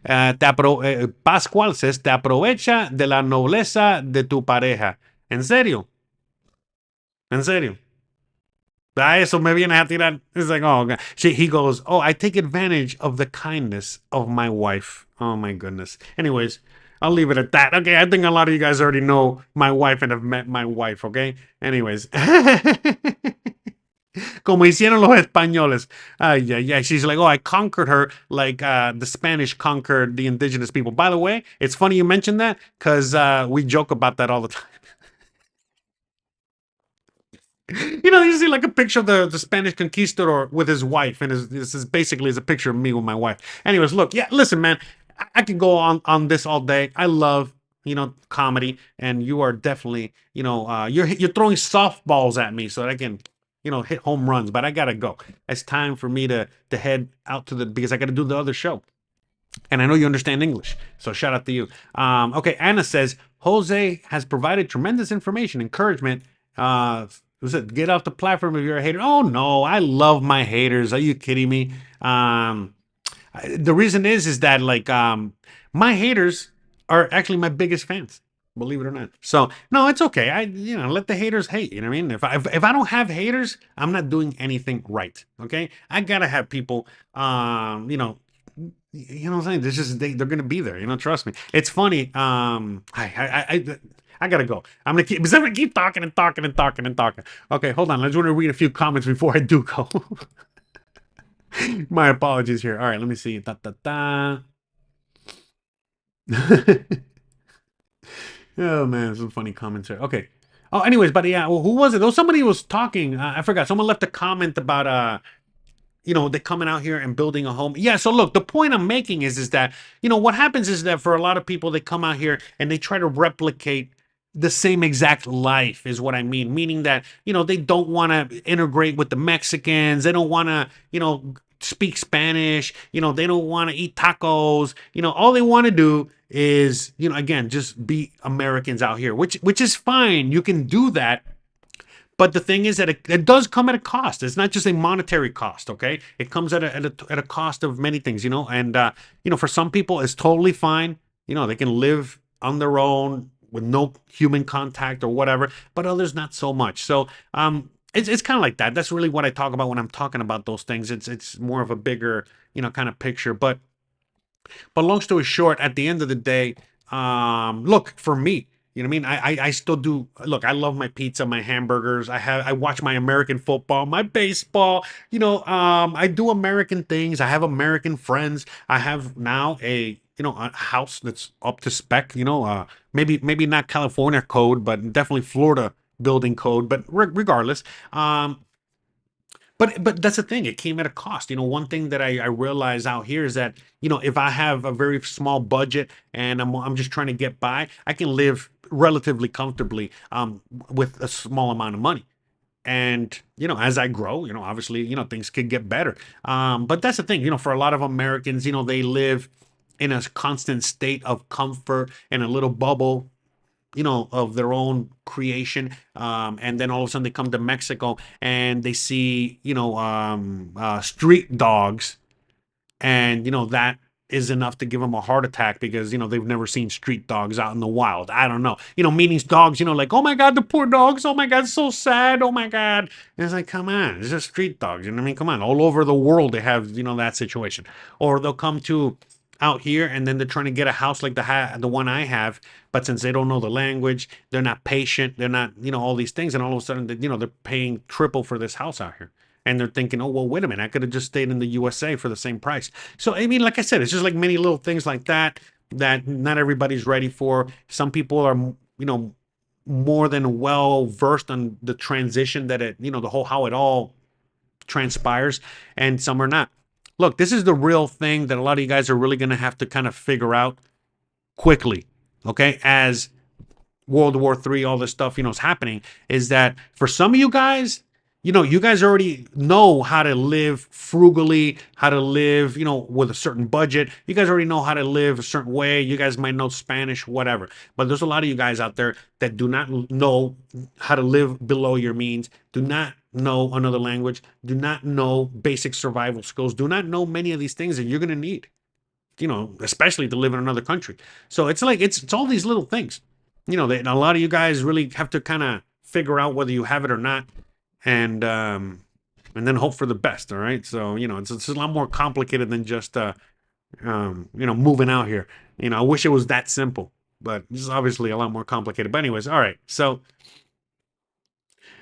Pascual says, te aprovecha de la nobleza de tu pareja. ¿En serio? ¿En serio? Eso me viene a tirar. It's like, oh, God. He goes, oh, I take advantage of the kindness of my wife. Oh, my goodness. Anyways, I'll leave it at that. Okay, I think a lot of you guys already know my wife and have met my wife, okay? Anyways. Como hicieron los españoles. Yeah. She's like, oh, I conquered her like the Spanish conquered the indigenous people. By the way, it's funny you mentioned that because we joke about that all the time. You see like a picture of the Spanish conquistador with his wife, and this is basically is a picture of me with my wife. Anyways, look, yeah, listen, man, I could go on this all day. I love comedy, and you are definitely you're throwing softballs at me so that I can hit home runs. But I gotta go. It's time for me to head out because I got to do the other show. And I know you understand English, so shout out to you. Okay, Anna says Jose has provided tremendous information, encouragement. Was it get off the platform if you're a hater? Oh no, I love my haters. Are you kidding me? The reason is that like my haters are actually my biggest fans. Believe it or not. So no, it's okay. I let the haters hate. You know what I mean? If I don't have haters, I'm not doing anything right. Okay, I gotta have people. You know what I'm saying? There's just they're gonna be there. Trust me. It's funny. I gotta go. I'm gonna keep talking and talking and talking and talking. Okay, hold on. I just want to read a few comments before I do go. My apologies here. All right, let me see. Oh man, some funny comments here. Okay. Oh, anyways, but yeah, well, who was it? Oh, somebody was talking. I forgot. Someone left a comment about they coming out here and building a home. Yeah, so look, the point I'm making is that, what happens is that for a lot of people, they come out here and they try to replicate the same exact life is what I mean. Meaning that, they don't want to integrate with the Mexicans. They don't want to, speak Spanish. They don't want to eat tacos. All they want to do is, again, just be Americans out here, which is fine. You can do that. But the thing is that it does come at a cost. It's not just a monetary cost, okay? It comes at a cost of many things, and for some people it's totally fine. They can live on their own with no human contact or whatever, but others not so much. So it's kind of like that. That's really what I talk about when I'm talking about those things. It's more of a bigger kind of picture. But long story short, at the end of the day, look, for me, you know what I mean? I still do. Look, I love my pizza, my hamburgers. I watch my American football, my baseball. I do American things. I have American friends. I have now a house that's up to spec. Maybe not California code, but definitely Florida building code. But regardless, but that's the thing. It came at a cost. One thing that I realize out here is that if I have a very small budget and I'm just trying to get by, I can live relatively comfortably with a small amount of money. And as I grow, obviously things could get better. But that's the thing. For a lot of Americans, they live in a constant state of comfort in a little bubble of their own creation. And then all of a sudden they come to Mexico and they see, street dogs. And, that is enough to give them a heart attack because, they've never seen street dogs out in the wild. I don't know. Meaning dogs, like, oh my God, the poor dogs. Oh my God, so sad. Oh my God. And it's like, come on, it's just street dogs. You know what I mean? Come on. All over the world, they have, that situation. Or they'll come to out here and then they're trying to get a house like the one I have, but since they don't know the language, they're not patient, they're not all these things, and all of a sudden they're paying triple for this house out here, and they're thinking, oh well, wait a minute, I could have just stayed in the USA for the same price. So I mean, like I said, it's just like many little things like that not everybody's ready for. Some people are more than well versed on the transition that the whole how it all transpires, and some are not. Look, this is the real thing that a lot of you guys are really going to have to kind of figure out quickly, okay? As World War III, all this stuff, is happening, is that for some of you guys, you guys already know how to live frugally, how to live, with a certain budget. You guys already know how to live a certain way. You guys might know Spanish, whatever. But there's a lot of you guys out there that do not know how to live below your means, do not know another language, do not know basic survival skills, do not know many of these things that you're going to need, especially to live in another country. So it's like, it's all these little things, that a lot of you guys really have to kind of figure out whether you have it or not, and then hope for the best. All right. So, it's a lot more complicated than just, moving out here. I wish it was that simple, but this is obviously a lot more complicated. But anyways, all right. So,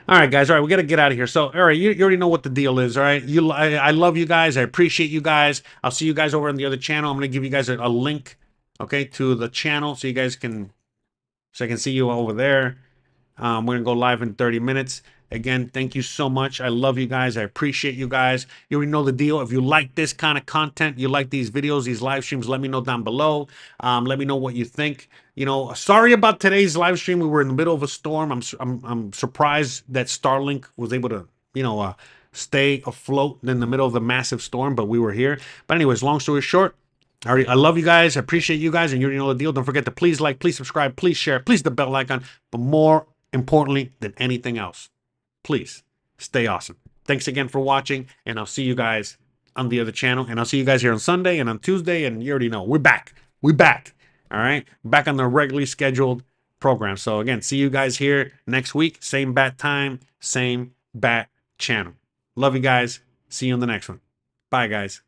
all right, guys. All right, we got to get out of here. So, all right, you already know what the deal is. All right, I love you guys. I appreciate you guys. I'll see you guys over on the other channel. I'm gonna give you guys a link, okay, to the channel so you guys can, so I can see you over there. We're gonna go live in 30 minutes. Again, thank you so much. I love you guys. I appreciate you guys. You already know the deal. If you like this kind of content, you like these videos, these live streams, let me know down below. Let me know what you think. Sorry about today's live stream. We were in the middle of a storm. I'm surprised that Starlink was able to, stay afloat in the middle of the massive storm, but we were here. But anyways, long story short, I love you guys. I appreciate you guys, and you already know the deal. Don't forget to please like, please subscribe, please share, please the bell icon. But more importantly than anything else, please stay awesome. Thanks again for watching, and I'll see you guys on the other channel, and I'll see you guys here on Sunday and on Tuesday, and you already know we're back. We're back. All right, back on the regularly scheduled program. So again, see you guys here next week. Same bat time, same bat channel. Love you guys. See you on the next one. Bye, guys.